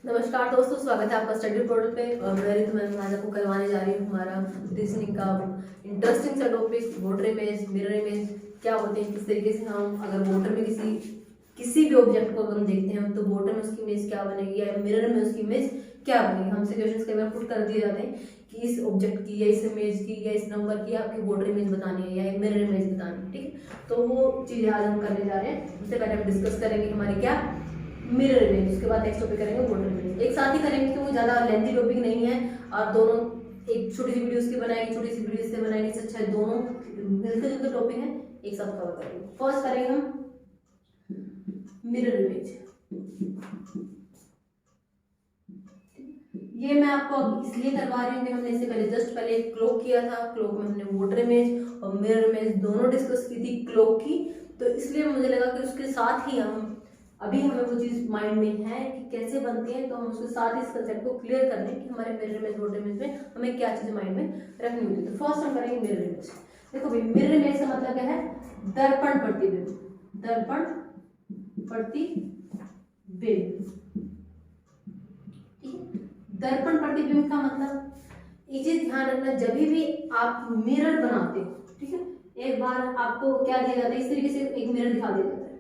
नमस्कार दोस्तों, स्वागत है आपका स्टडी पोर्टल पे। और मैं आज आपको करवाने जा रही हूँ हमारा रीजनिंग का इंटरेस्टिंग सा topic, voter image, mirror image क्या होते हैं, किस तरीके से हम अगर वोटर में किसी भी ऑब्जेक्ट को हम देखते हैं तो वोटर में उसकी इमेज क्या बनेगी या मिरर में उसकी इमेज क्या बनेगी। हमसे क्वेश्चंस कई बार पुट कर दिए जाते हैं कि इस ऑब्जेक्ट की या इस इमेज की या इस नंबर की आपकी वोटर इमेज बतानी है या मिरर इमेज बतानी है। ठीक है, तो वो चीज़ें आज हम करने जा रहे हैं। उससे पहले हम डिस्कस करेंगे हमारी क्या मिरर इमेज, उसके बाद नेक्स्ट टॉपिक करेंगे वोटर इमेज। एक साथ ही करेंगे क्योंकि ज़्यादा लेंथी टॉपिक नहीं है और दोनों एक छोटी सी वीडियो उसकी बनाएंगे, छोटी सी वीडियो इससे बनाएंगे। इससे अच्छा है दोनों मिलते जुलते टॉपिक है एक साथ कवर करेंगे। फर्स्ट करेंगे हम मिरर इमेज। ये मैं आपको अब इसलिए करवा रही हूँ कि हमने इससे पहले जस्ट पहले एक क्लॉक किया था। क्लॉक में हमने वोटर इमेज और मिरर इमेज दोनों डिस्कस की थी क्लॉक की, तो इसलिए मुझे लगा कि उसके साथ ही हम अभी हमें वो चीज माइंड में है कि कैसे बनती है, तो हम उसके साथ ही इस कंसेप्ट को क्लियर कर लें कि हमारे मिरर इमेज वोटर इमेज में हमें क्या चीजें माइंड में रखनी होती है। तो फर्स्ट हम करेंगे मिरर इमेज। देखो भाई, मिरर इमेज का मतलब क्या है? दर्पण प्रतिबिंब। दर्पण प्रतिबिंब, ठीक है। दर्पण प्रतिबिंब का मतलब एक चीज ध्यान रखना, जब भी आप मिरर बनाते हो, ठीक है, एक बार आपको क्या दिया जाता है, इस तरीके से एक मिरर दिखा दिया जाता है,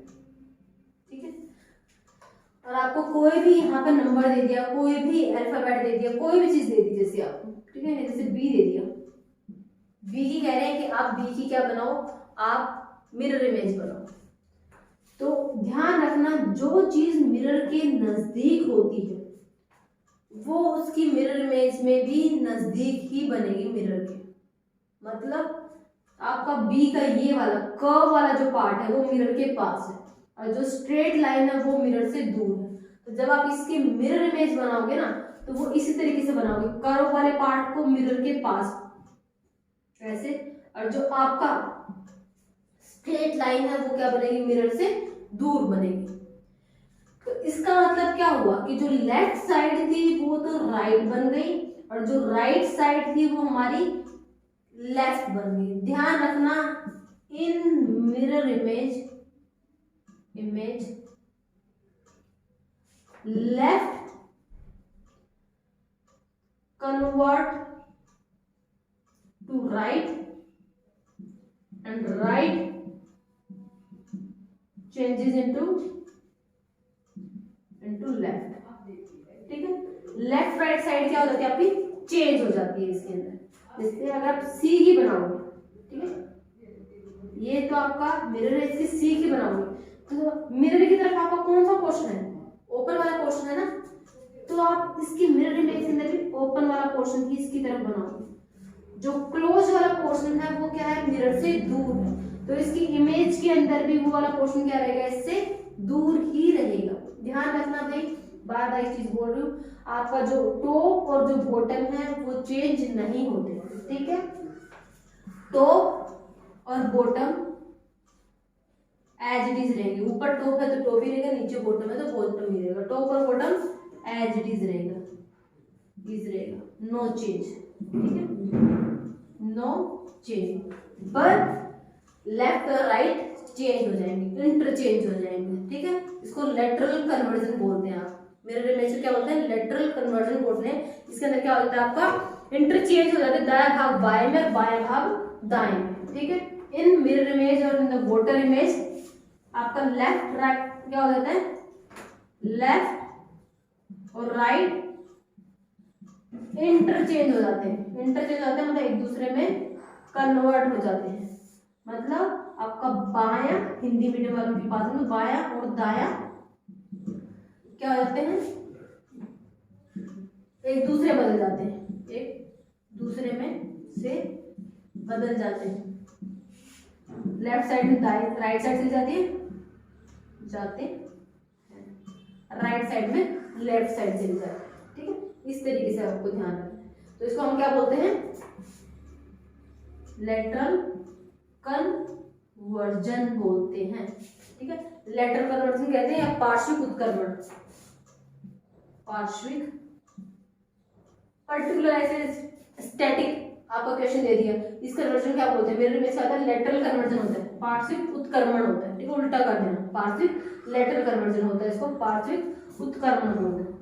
ठीक है, और आपको कोई भी यहाँ पे नंबर दे दिया, कोई भी अल्फाबेट दे दिया, कोई भी चीज दे दी जैसे आपको, ठीक है, जैसे बी दे दिया, बी की कह रहे हैं कि आप बी की क्या बनाओ, आप मिरर इमेज बनाओ। तो ध्यान रखना, जो चीज मिरर के नजदीक होती है वो उसकी मिरर इमेज में भी नजदीक ही बनेगी मिरर के। मतलब आपका बी का ये वाला कर्व वाला जो पार्ट है वो मिरर के पास है और जो स्ट्रेट लाइन है वो मिरर से दूर है। तो जब आप इसकी मिरर इमेज बनाओगे ना तो वो इसी तरीके से बनाओगे, कर्व वाले पार्ट को मिरर के पास ऐसे, और जो आपका स्ट्रेट लाइन है वो क्या बनेगी, मिरर से दूर बनेगी। तो इसका मतलब क्या हुआ कि जो लेफ्ट साइड थी वो तो राइट बन गई और जो राइट साइड थी वो हमारी लेफ्ट बन गई। ध्यान रखना, in mirror image left convert to right and right changes into left, ठीक है। लेफ्ट राइट साइड क्या हो जाती है आपकी, चेंज हो जाती है इसके अंदर। जैसे अगर आप सी की बनाओगे, ठीक है, ये तो आपका मिरर है, इसकी सी की बनाओगे तो मिरर की तरफ आपका कौन सा पोर्शन है, ओपन वाला पोर्शन है ना, तो आप इसकी मिरर इमेज के अंदर भी ओपन वाला पोर्शन ही इसकी तरफ बनाओगे। जो क्लोज वाला पोर्शन है वो क्या है, मिरर से दूर है, तो इसकी इमेज के अंदर भी वो वाला पोर्शन क्या रहेगा, इससे दूर ही रहेगा। ध्यान रखना भाई, बार बार एक चीज बोल रही हूँ, आपका जो टॉप और जो बॉटम है वो चेंज नहीं होते, ठीक है। टॉप और बॉटम एज इट इज रहेंगे, ऊपर टॉप है तो टॉप ही रहेगा, नीचे बॉटम है तो बॉटम ही रहेगा। टॉप और बॉटम एज इट इज रहेगा, नो चेंज, ठीक है, नो चेंज। पर लेफ्ट और राइट चेंज हो जाएंगे, इंटरचेंज हो जाएंगे, ठीक है। इसको लेटरल कन्वर्जन बोलते हैं। आप मिरर इमेज को क्या बोलते हैं, लेटरल कन्वर्जन बोलते हैं। इसके अंदर क्या होता है, आपका इंटरचेंज हो जाता है, दायां भाग बाएं में, बायां भाग दाएं में, ठीक है। इन मिरर इमेज और इन द वोटर इमेज आपका लेफ्ट राइट क्या हो जाता है, लेफ्ट और राइट इंटरचेंज हो जाते हैं। इंटरचेंज हो जाते हैं मतलब एक दूसरे में कन्वर्ट हो जाते हैं। मतलब आपका बायां, हिंदी मीडियम वालों की बात में बायां और दायां क्या हो जाते हैं, एक दूसरे बदल जाते हैं, एक दूसरे में से बदल जाते हैं। लेफ्ट साइड में राइट साइड से जाते हैं, राइट साइड में लेफ्ट साइड से भी जाते हैं, ठीक है। इस तरीके से आपको ध्यान रखना है। तो इसको हम क्या बोलते हैं, लेटरल कन्वर्जन बोलते हैं, ठीक है। लेटरल कन्वर्जन कहते हैं या पार्श्विक उत्क्रमण। पार्श्विक पर्टिकुलर ऐसे स्टैटिक आपका क्वेश्चन दे दिया, इस कन्वर्जन क्या बोलते हैं, मिरर इमेज का लेटरल कन्वर्जन होता है, पार्श्विक उत्क्रमण होता है, ठीक है, उल्टा कर देना, पार्श्विक लेटरल कन्वर्जन होता है, इसको पार्श्विक उत्क्रमण बोलते हैं।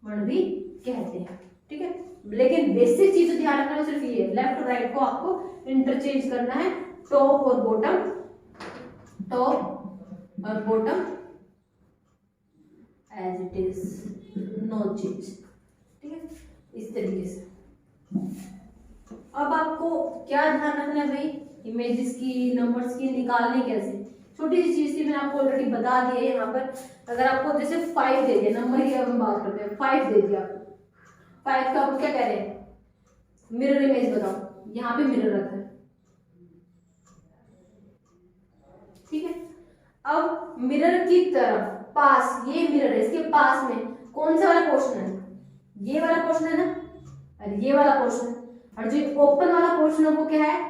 मण भी कहते हैं। ठीक है, लेकिन बेसिक चीज ध्यान रखना है सिर्फ ये, लेफ्ट और राइट को आपको इंटरचेंज करना है, टॉप और बॉटम, टॉप और bottom as it is, no change. ठीक है, इस तरीके से। अब आपको क्या ध्यान रखना है भाई, इमेजेस की, नंबर्स की निकालने कैसे, छोटी सी चीज थी, मैंने आपको ऑलरेडी बता दी है। यहाँ पर अगर आपको जैसे 5 दे दिया, नंबर की हम बात करते हैं, 5 दे दिया आपको, 5 का आपको क्या कह रहे हैं, मिरर इमेज बताओ, यहाँ पे मिरर रखा है। ठीक है, अब मिरर की तरफ पास, ये मिरर है, इसके पास में कौन सा वाला पोर्शन है, ये वाला पोर्शन है ना, और ये वाला पोर्शन है, और जो ओपन वाला पोर्शन है वो क्या है,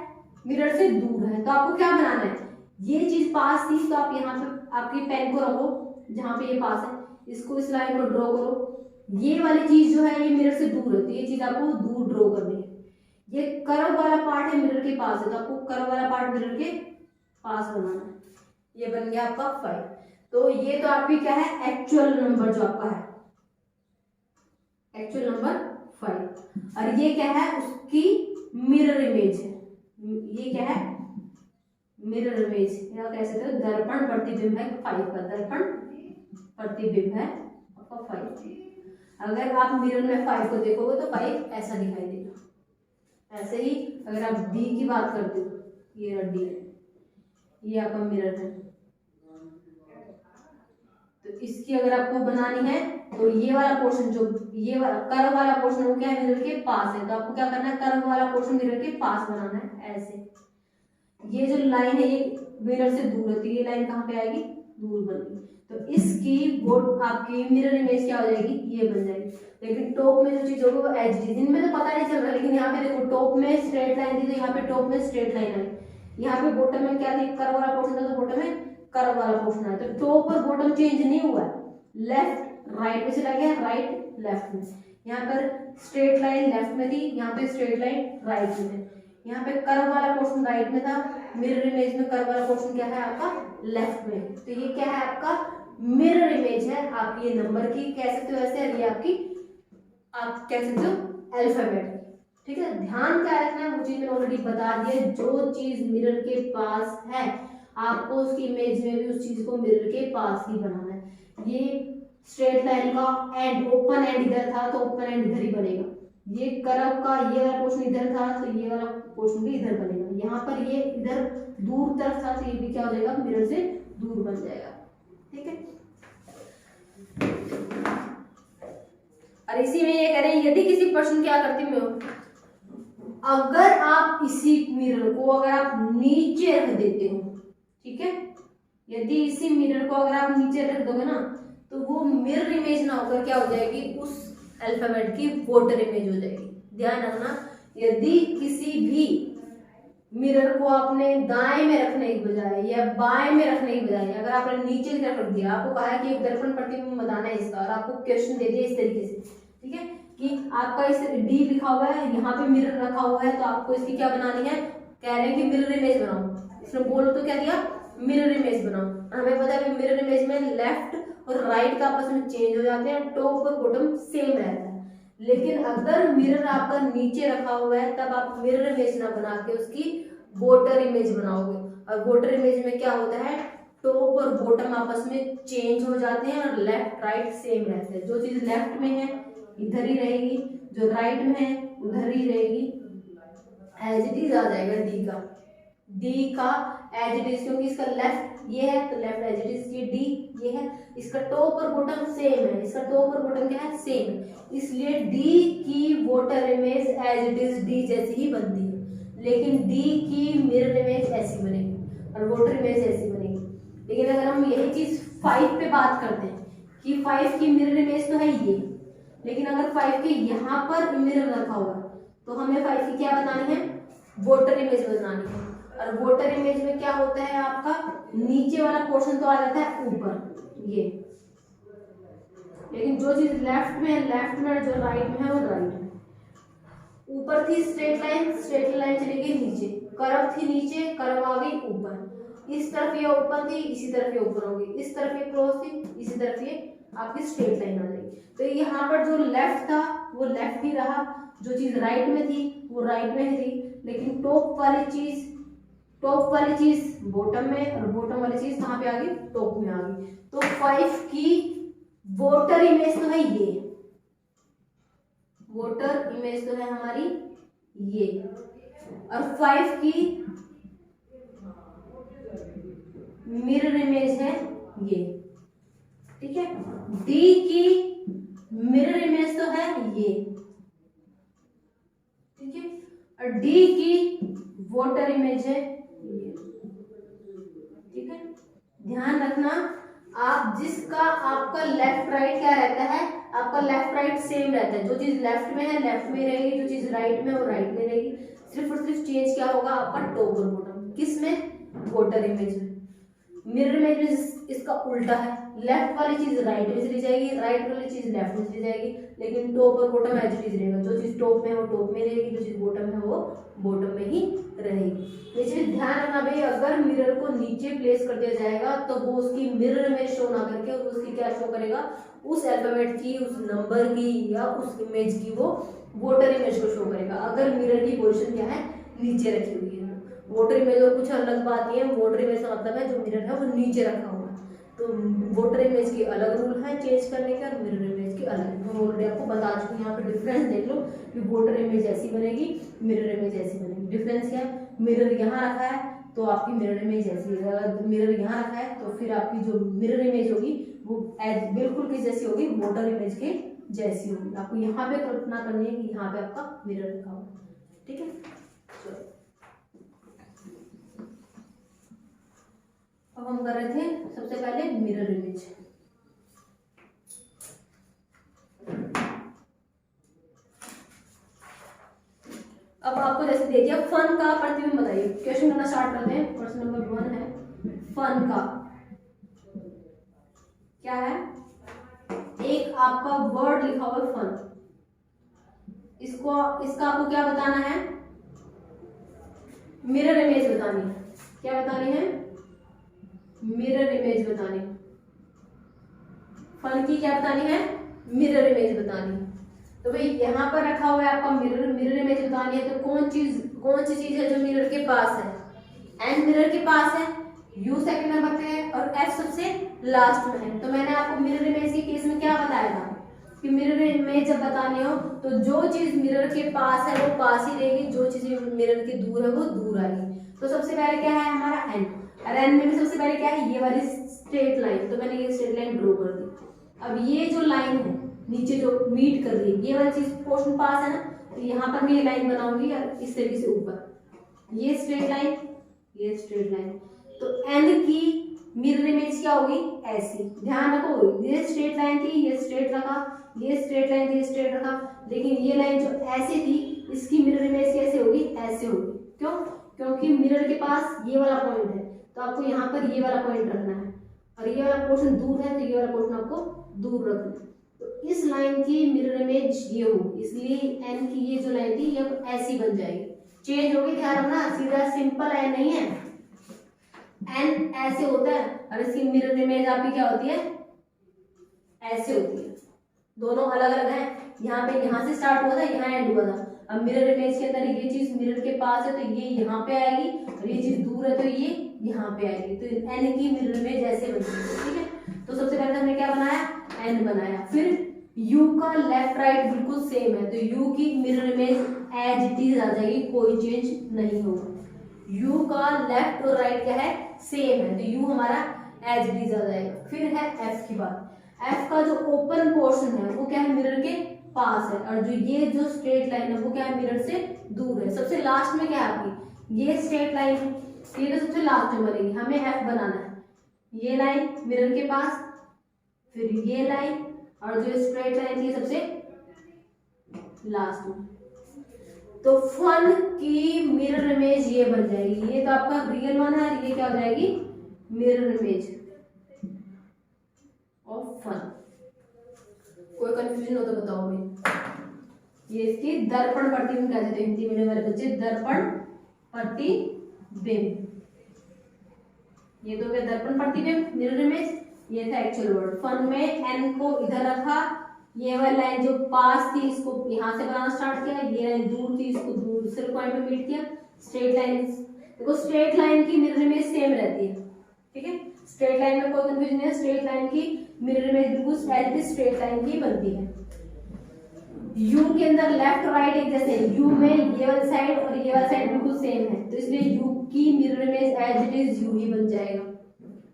मिरर से दूर है। तो आपको क्या बनाना है, ये चीज पास थी तो आप यहाँ पे आपकी पेन को रखो जहां पे ये पास है, इसको इस लाइन को ड्रॉ करो, ये वाली चीज जो है ये मिरर से दूर है, तो ये चीज आपको दूर ड्रॉ करनी है। ये कर्व वाला पार्ट है मिरर के पास है, तो आपको कर्व वाला पार्ट मिरर के पास बनाना है। ये बन गया आपका 5। तो ये तो आपकी क्या है, एक्चुअल नंबर जो आपका है, एक्चुअल नंबर 5, और ये क्या है, उसकी मिरर इमेज है। ये क्या है, मिरर इमेज, या कह सकते हो दर्पण प्रतिबिंब है 5 का, दर्पण प्रतिबिंब है आपका 5। अगर आप मिरर में 5 को देखोगे तो 5 ऐसा दिखाई देगा। ऐसे ही अगर आप डी की बात करते हो, ये डी है, ये आपका मिरर है, तो इसकी अगर आपको बनानी है तो ये वाला पोर्शन, जो ये वाला कर्व वाला पोर्शन वो क्या है, मिरर के पास है, तो आपको क्या करना है, कर्व वाला पोर्शन मिरर के पास बनाना है ऐसे। ये जो लाइन है ये मिरर से दूर होती है, ये लाइन कहाँ पे आएगी, दूर बनेगी, तो इसकी वो आपकी मिरर इमेज क्या हो जाएगी, ये बन जाएगी। लेकिन टॉप में जो चीज होगी वो एच डी, इनमें तो पता नहीं चल रहा, लेकिन यहाँ पे देखो टॉप में स्ट्रेट लाइन थी तो यहाँ पे टॉप में स्ट्रेट लाइन आई, यहाँ पे बॉटम में क्या थी, कर्व वाला पोर्शन था तो बॉटम में कर्व वाला पोर्शन आया, तो टॉप और बॉटम चेंज नहीं हुआ है, लेफ्ट राइट में चला गया, राइट लेफ्ट में। यहाँ पर स्ट्रेट लाइन लेफ्ट में थी, यहाँ पे स्ट्रेट लाइन राइट में है, यहाँ पे कर्व वाला पोर्शन राइट में था, मिरर इमेज में कर्व वाला पोर्शन क्या है आपका, लेफ्ट में। तो ये क्या है आपका मिरर इमेज है, आप ये नंबर की कह सकते हो ऐसे, ये आपकी आप कह सकते हो अल्फाबेट। ठीक है, ध्यान क्या रखना है, वो चीज मैंने ऑलरेडी बता दी है, जो चीज मिरर के पास है आपको उसकी इमेज में भी उस चीज को मिरर के पास ही बनाना है। ये स्ट्रेट लाइन का एंड, ओपन एंड इधर था तो ओपन एंड इधर ही बनेगा, ये कर्व का ये वाला पोर्शन इधर था तो ये वाला पोर्शन भी इधर बनेगा, यहाँ पर ये इधर दूर तरफ था तो ये भी क्या हो जाएगा, मिरर से दूर बन जाएगा। ठीक है, और इसी में ये कह रहे हैं, यदि किसी प्रश्न की आकृति में हो, अगर आप इसी मिरर को अगर आप नीचे रख देते हो, ठीक है, यदि इसी मिरर को अगर आप नीचे रख दोगे ना तो वो मिरर इमेज ना होकर क्या हो जाएगी, उस अल्फाबेट की वोटर इमेज हो जाएगी। ध्यान रखना, यदि किसी भी मिरर को आपने दाएं में रखने की बजाय या बाएं में रखने की बजाय अगर आपने नीचे की तरफ रख दिया, आपको कहा है कि एक दर्पण प्रतिबिंब बताना है इसका, और आपको क्वेश्चन दे दिया इस तरीके से, ठीक है, कि आपका इस डी लिखा हुआ है, यहाँ पे मिरर रखा हुआ है, तो आपको इसकी क्या बनानी है, कह रहे हैं कि मिरर इमेज बनाओ। इसने बोल तो क्या दिया, मिरर इमेज बनाओ, और हमें पता है कि मिरर इमेज में लेफ्ट और राइट का आपस में चेंज हो जाते हैं, टॉप और बॉटम सेम रहता है। लेकिन अगर मिरर आपका नीचे रखा हुआ है तब आप मिरर इमेज ना बना के उसकी वोटर इमेज बनाओगे, और वोटर इमेज में क्या होता है, टॉप और बॉटम आपस में चेंज हो जाते हैं और लेफ्ट राइट सेम रहते हैं। जो चीज लेफ्ट में है इधर ही रहेगी, जो राइट में है उधर ही रहेगी, एज इट इज आ जाएगा डी का एज इट इज, क्योंकि इसका लेफ्ट ये है तो लेफ्ट एज इट इज, ये डी ये है, इसका टॉप और बॉटम सेम है, इसका टॉप और बॉटम क्या है, सेम है, इसलिए डी की water image as it is D जैसी ही बनती है, लेकिन डी की मिरर इमेज ऐसी बनेगी और वोटर इमेज ऐसी बनेगी। लेकिन अगर हम यही चीज 5 पे बात करते हैं कि 5 की मिरर इमेज तो है ये, लेकिन अगर 5 के यहाँ पर मिरर रखा हुआ है तो हमें 5 की क्या बनानी है, वोटर इमेज बनानी है। और वोटर इमेज में क्या होता है, आपका नीचे वाला पोर्शन तो आ जाता है ऊपर ये, लेकिन जो चीज लेफ्ट में है लेफ्ट में, जो राइट में है वो राइट में। ऊपर थी स्ट्रेट लाइन चली गई नीचे, कर्व थी नीचे, कर्व आ गई ऊपर, इस तरफ ये ऊपर थी, इसी तरफ ये ऊपर होगी, इस तरफ ये क्रॉस थी, इसी तरफ ये आपकी स्ट्रेट लाइन आ जाएगी। तो यहाँ पर जो लेफ्ट था वो लेफ्ट ही रहा, जो चीज राइट में थी वो राइट में ही थी, लेकिन टॉप वाली चीज बॉटम में, और बॉटम वाली चीज कहाँ पे आ गई, टॉप में आ गई। तो 5 की वोटर इमेज तो है ये, वोटर इमेज तो है हमारी ये, और 5 की मिरर इमेज है ये, ठीक है। डी की मिरर इमेज तो है ये, ठीक है, और डी की वोटर इमेज है ये, ठीक है। ध्यान रखना, आप जिसका आपका लेफ्ट राइट क्या रहता है, आपका लेफ्ट राइट सेम रहता है, जो चीज लेफ्ट में है लेफ्ट में रहेगी, जो चीज राइट में है वो राइट में रहेगी, सिर्फ और सिर्फ चेंज क्या होगा आपका टॉप और बॉटम, किस में, वोटर इमेज में। मिरर इमेज में इसका उल्टा है, लेफ्ट वाली चीज राइट में चली जाएगी, राइट वाली चीज लेफ्ट में चली जाएगी, लेकिन टॉप और बॉटम एज इट इज रहेगा, जो चीज टॉप में है वो टॉप में रहेगी, जो चीज बॉटम है वो बॉटम में ही रहेगी। तो इसलिए ध्यान रखना भाई, अगर मिरर को नीचे प्लेस कर दिया जाएगा तो वो उसकी मिरर इमेज शो ना करके उसकी क्या शो करेगा, उस अल्फाबेट की, उस नंबर की या उस इमेज की वो वोटर इमेज को शो करेगा, अगर मिरर की पोजीशन क्या है, नीचे रखी हुई है। वोटर इमेज और कुछ अलग बात नहीं है, वोटर इमेज का मतलब है जो मिरर है वो नीचे रखा हुआ है, तो वोटर इमेज के अलग रूल है चेंज करने के, और मिरर इमेज के अलग। मैं ऑलरेडी आपको बता चुकी हूँ, यहाँ पे डिफरेंस देख लो कि वोटर इमेज ऐसी बनेगी, मिरर इमेज ऐसी बनेगी। डिफरेंस क्या है, मिरर यहाँ रखा है तो आपकी मिरर इमेज ऐसी है, अगर मिरर यहाँ रखा है तो फिर आपकी जो मिरर इमेज होगी वो बिल्कुल किस जैसी होगी, वोटर इमेज के जैसी होगी। आपको यहाँ पे कल्पना करनी है कि यहाँ पे आपका मिरर रखा हुआ, ठीक है। चलो अब हम कर रहे थे सबसे पहले मिरर इमेज। अब आपको जैसे दे दिया फन का प्रतिबिंब बताइए, क्वेश्चन करना स्टार्ट करते हैं। क्वेश्चन नंबर 1 है फन का, क्या है, एक आपका वर्ड लिखा हुआ है फन, इसका आपको क्या बताना है, मिरर इमेज बतानी है। क्या बतानी है, मिरर इमेज बतानी। फन की क्या बतानी है, मिरर इमेज बतानी। तो भाई यहाँ पर रखा हुआ है आपका मिरर इमेज बतानी है, तो कौन सी चीज है जो मिरर के पास है, एन मिरर के पास है, यू सेकंड नंबर पे है, और एफ सबसे लास्ट में है। तो मैंने आपको मिरर इमेज के केस में क्या बताया था कि मिरर इमेज जब बतानी हो तो जो चीज मिरर के पास है वो पास ही रहेगी, जो चीज मिरर के दूर है वो दूर आएगी। तो सबसे पहले क्या है हमारा एन, और एन में भी सबसे पहले क्या है, ये वाली स्ट्रेट लाइन, तो मैंने ये स्ट्रेट लाइन ड्रॉ कर दी। अब ये जो लाइन है नीचे जो मीट कर रही है, ये वाली चीज पोर्शन पास है ना, तो यहाँ पर मैं ये लाइन बनाऊंगी और इस तरीके से ऊपर ये स्ट्रेट लाइन, ये स्ट्रेट लाइन। तो एन की मिरर इमेज क्या होगी, ऐसी। ध्यान रखो, ये स्ट्रेट लाइन थी, ये स्ट्रेट रखा, ये स्ट्रेट लाइन थी, स्ट्रेट रखा, लेकिन ये लाइन जो ऐसी थी इसकी मिरर इमेज कैसे होगी, ऐसे होगी। क्यों, क्योंकि मिरर के पास ये वाला पॉइंट है, तो आपको यहाँ पर ये वाला पॉइंट रखना है, और ये वाला पोर्शन दूर है तो ये वाला पोर्शन आपको दूर रखना है। तो इस लाइन की मिरर इमेज ये होगी, इसलिए एन की ये जो लाइन थी ये ऐसी बन जाएगी, चेंज होगी। ध्यान रखना, सीधा सिंपल एन नहीं है, एन ऐसे होता है, और इसकी मिरर इमेज आपकी क्या होती है, ऐसे होती है। दोनों अलग अलग हैं, यहाँ पे यहाँ से स्टार्ट हुआ था, यहाँ एंड हुआ था। अब मिरर इमेज के अंदर ये चीज मिरर के पास है तो ये यहाँ पे आएगी, और ये चीज दूर है तो ये यहाँ पे आएगी। तो एन की मिरर इमेज ऐसे बनेगी, ठीक है। तो सबसे पहले हमने क्या बनाया, एन बनाया। फिर यू का लेफ्ट राइट बिल्कुल सेम है, तो यू की mirror image as it is आ जाएगी, कोई चेंज नहीं होगा। यू का लेफ्ट और राइट क्या है, सेम है, तो यू हमारा एज इट इज आ जाएगा। फिर है एफ की बात, एफ का जो ओपन पोर्शन है वो क्या है, मिरर के पास है, और जो ये जो स्ट्रेट लाइन है वो क्या है, मिरर से दूर है। सबसे लास्ट में क्या है आपकी, ये स्ट्रेट लाइन है, ये तो सबसे लास्ट में बनेगी, हमें एफ बनाना है। ये लाइन मिरर के पास, फिर ये लाइन, और जो स्ट्रेट लाइन थी सबसे लास्ट में। तो फन की मिरर इमेज ये बन जाएगी, ये तो आपका रियल वन है, ये क्या हो जाएगी, मिरर इमेज ऑफ फन। कोई कंफ्यूजन हो तो बताओ भाई। ये इसकी दर्पण प्रतिबिंब कहते थे हिंदी मीडियम वाले बच्चे, दर्पण प्रतिबिंब। ये तो क्या दर्पण प्रतिबिंब, मिरर इमेज, ये था एक्चुअल वर्ड। फन में एन को इधर रखा, ये वाली लाइन जो पास थी इसको यहाँ से बनाना स्टार्ट किया, ये लाइन दूर थी इसको दूसरे पॉइंट पे मीट किया। स्ट्रेट लाइन, देखो स्ट्रेट लाइन की मिरर इमेज सेम रहती है, ठीक है, स्ट्रेट लाइन में कोई कंफ्यूजन नहीं है, स्ट्रेट लाइन की मिरर इमेज बिल्कुल स्ट्रेट लाइन की बनती है। यू के अंदर लेफ्ट राइट एक जैसे, यू में ये वाली साइड और ये वाली साइड बिल्कुल सेम है, तो इसलिए यू की mirror image as it is U ही बन जाएगा।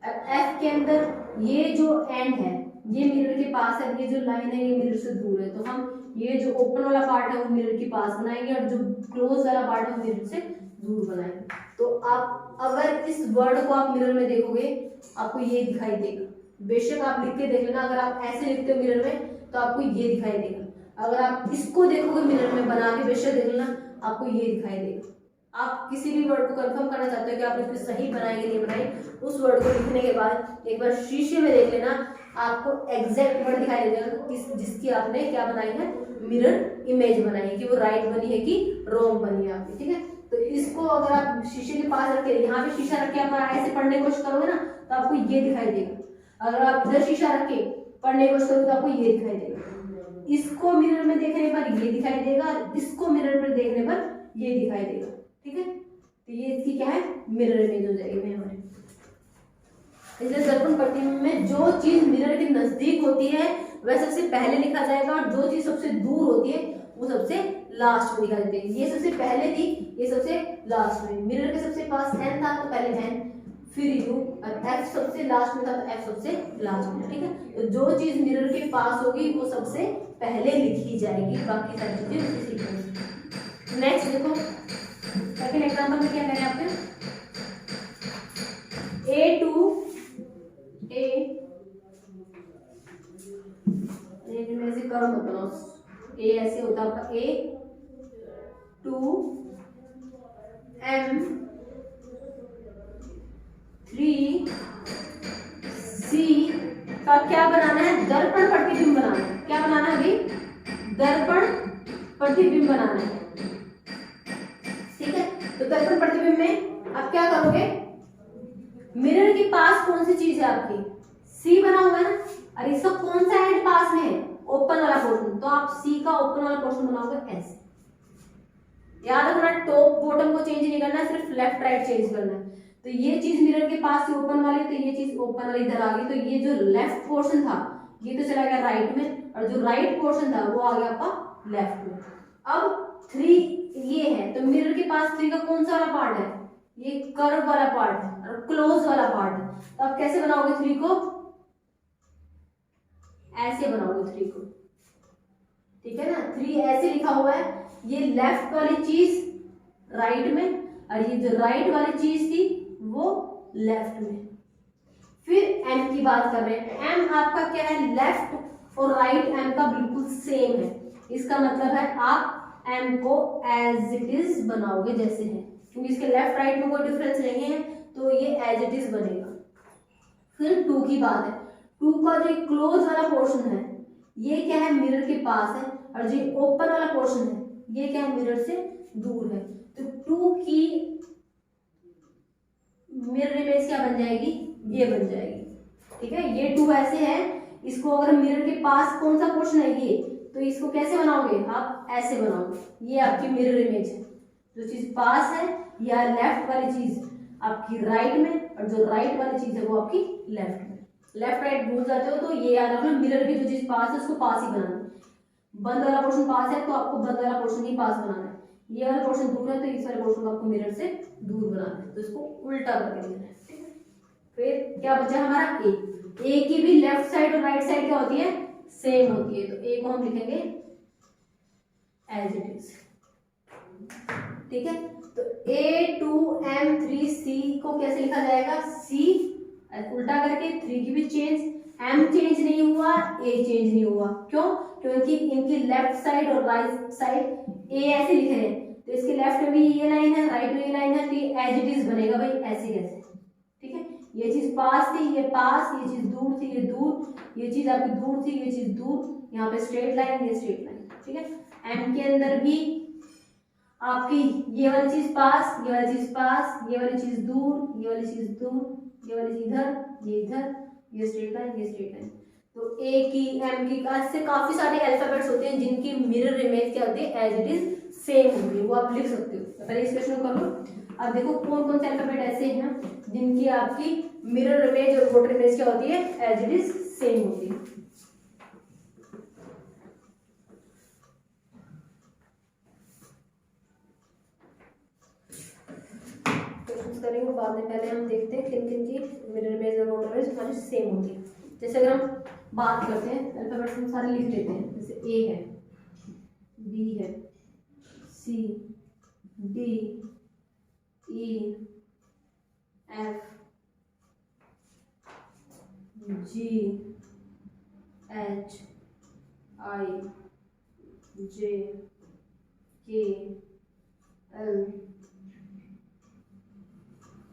अब एफ के अंदर ये जो एंड है ये मिरर के पास है, ये जो लाइन है ये मिरर से दूर है, तो हम ये जो ओपन वाला पार्ट है वो मिरर के पास बनाएंगे और जो क्लोज वाला पार्ट है वो मिरर से दूर बनाएंगे। तो आप अगर इस वर्ड को आप मिरर में देखोगे आपको ये दिखाई देगा, बेशक आप लिख के देख लेना, अगर आप ऐसे लिखते हो मिरर में तो आपको ये दिखाई देगा, अगर आप इसको देखोगे मिरर में बना के बेशक देख लेना आपको ये दिखाई देगा। आप किसी भी वर्ड को कंफर्म करना चाहते हो कि आप इसको सही बनाएंगे नहीं बनाए, उस वर्ड को लिखने के बाद एक बार शीशे में देख लेना, आपको एग्जैक्ट वर्ड दिखाई देगा जिसकी आपने क्या बनाई है, मिरर इमेज बनाई है, कि वो राइट बनी है कि रॉन्ग बनी है आपकी, ठीक है। तो इसको अगर आप शीशे के पास रखे, यहाँ पे शीशा रख के आप ऐसे पढ़ने की कोशिश करोगे ना तो आपको ये दिखाई देगा, अगर आप इधर शीशा रख के पढ़ने की कोशिश करोगे तो आपको ये दिखाई देगा, इसको मिरर में देखने पर ये दिखाई देगा, इसको मिरर पर देखने पर ये दिखाई देगा, ठीक है। तो ये इसकी क्या है, मिरर इमेज हो जाएगी हमारी। इसलिए दर्पण प्रतिबिंब में जो चीज मिरर के नजदीक होती है वह सबसे पहले लिखा जाएगा और जो चीज सबसे दूर होती है वो सबसे लास्ट में लिखा जाता है। ये सबसे पहले थी, ये सबसे लास्ट में। मिरर के सबसे पास एन था तो पहले एन, फिर यू, और एफ सबसे लास्ट में था तो एफ सबसे लास्ट में, ठीक है। तो जो चीज मिरर के पास होगी वो सबसे पहले लिखी जाएगी, बाकी सारी चीजें उसी से लिखेंगे। नेक्स्ट देखो सेकंड एग्जांपल में क्या करें आपने, ए टू ए में ऐसे करो मत बनाओ, ए ऐसे होता है आपका ए टू एम 3 सी का क्या बनाना है, दर्पण प्रतिबिंब बनाना है। क्या बनाना है अभी, दर्पण प्रतिबिंब बनाना है, ठीक है। तो दर्पण प्रतिबिंब में आप क्या करोगे, मिरर के पास कौन सी चीज है आपकी, सी बना हुआ है ना, और इसका कौन सा एंड पास में है, ओपन वाला पोर्शन, तो आप सी का ओपन वाला पोर्शन बनाओगे ऐसे। याद रखना टॉप बॉटम को चेंज नहीं करना है, सिर्फ लेफ्ट राइट चेंज करना है। तो ये चीज मिरर के पास से ओपन वाली, तो ये चीज ओपन वाली इधर आ गई, तो ये जो लेफ्ट पोर्शन था ये तो चला गया राइट में, और जो राइट पोर्शन था वो आ गया आपका लेफ्ट में। अब 3 ये है, तो मिरर के पास 3 का कौन सा वाला पार्ट है, ये कर्व वाला पार्ट है और क्लोज वाला पार्ट है। तो आप कैसे बनाओगे 3 को, ऐसे बनाओगे 3 को, ठीक है ना। 3 ऐसे लिखा हुआ है, ये लेफ्ट वाली चीज राइट में और ये जो राइट वाली चीज थी वो लेफ्ट में। फिर एम की बात कर रहे हैं, एम आपका क्या है, लेफ्ट और राइट एम का बिल्कुल सेम है, इसका मतलब है आप एम को एज इट इज बनाओगे जैसे है, क्योंकि इसके लेफ्ट राइट में कोई डिफरेंस नहीं है तो ये एज इट इज बनेगा। फिर 2 की बात है, 2 का जो क्लोज वाला पोर्शन है ये क्या है, मिरर के पास है, और जो ओपन वाला पोर्शन है ये क्या है, मिरर से दूर है। तो 2 की मिरर इमेज क्या बन जाएगी, ये बन जाएगी, ठीक है। ये 2 ऐसे है, इसको अगर मिरर के पास कौन सा पोर्शन है ये, तो इसको कैसे बनाओगे आप, ऐसे बनाओगे, ये आपकी मिरर इमेज है। जो चीज पास है या लेफ्ट वाली चीज आपकी राइट में, और जो राइट वाली चीज है वो आपकी लेफ्ट में। लेफ्ट राइट भूल जाते हो तो ये याद रखना, मिरर की जो चीज पास है उसको पास ही बनाना है। बंद वाला पोर्शन पास है तो आपको बंद वाला पोर्शन ही पास बनाना है, ये वाला पोर्शन दूर है तो इस वाले पोर्शन को आपको मिरर से दूर बनाना है, तो इसको उल्टा करके लिखना है, ठीक है। फिर क्या बचा हमारा ए की भी लेफ्ट साइड और राइट साइड क्या होती है, सेम होती है, तो ए को हम लिखेंगे एज इट इज, ठीक है। तो A2M3C को कैसे लिखा जाएगा, C उल्टा करके, 3 की भी चेंज, M चेंज नहीं हुआ, A चेंज नहीं हुआ, क्यों, क्योंकि इनकी लेफ्ट साइड और राइट साइड A ऐसे लिखे हैं, तो इसके लेफ्ट में भी ये लाइन है, राइट में ये लाइन है, तो ये एज इट इज बनेगा भाई, ऐसे कैसे, ठीक है। ये चीज पास थी, ये पास, ये चीज दूर थी, ये दूर, ये चीज आपकी दूर थी, ये चीज दूर, यहाँ पे स्ट्रेट लाइन, ये स्ट्रेट लाइन, ठीक है। M के अंदर भी आपकी ये वाली चीज पास, ये वाली चीज पास, ये वाली चीज दूर, ये वाली चीज दूर, ये वाली चीज इधर, ये इधर, ये स्ट्रेट लाइन, ये स्ट्रेट लाइन। तो ए की, एम की, ऐसे काफी सारे अल्फाबेट्स होते हैं जिनकी मिरर इमेज क्या होती है, एज इट इज सेम होती है, वो आप लिख सकते हो। तो पहले इस क्वेश्चन को कर लो। अब देखो कौन कौन से अल्फाबेट ऐसे हैं जिनकी आपकी मिरर इमेज और वोटर इमेज क्या होती है, एज इट इज सेम होती है। क्वेश्चंस करेंगे बाद में, पहले हम देखते हैं किन किन की मिरर इमेज और वोटर इमेज हमारी सेम होती है। जैसे अगर हम बात करते हैं अल्फाबेट्स हम सारे लिख लेते हैं, जैसे ए है, बी है, C, D, E, F, G, H, I, J, K, L,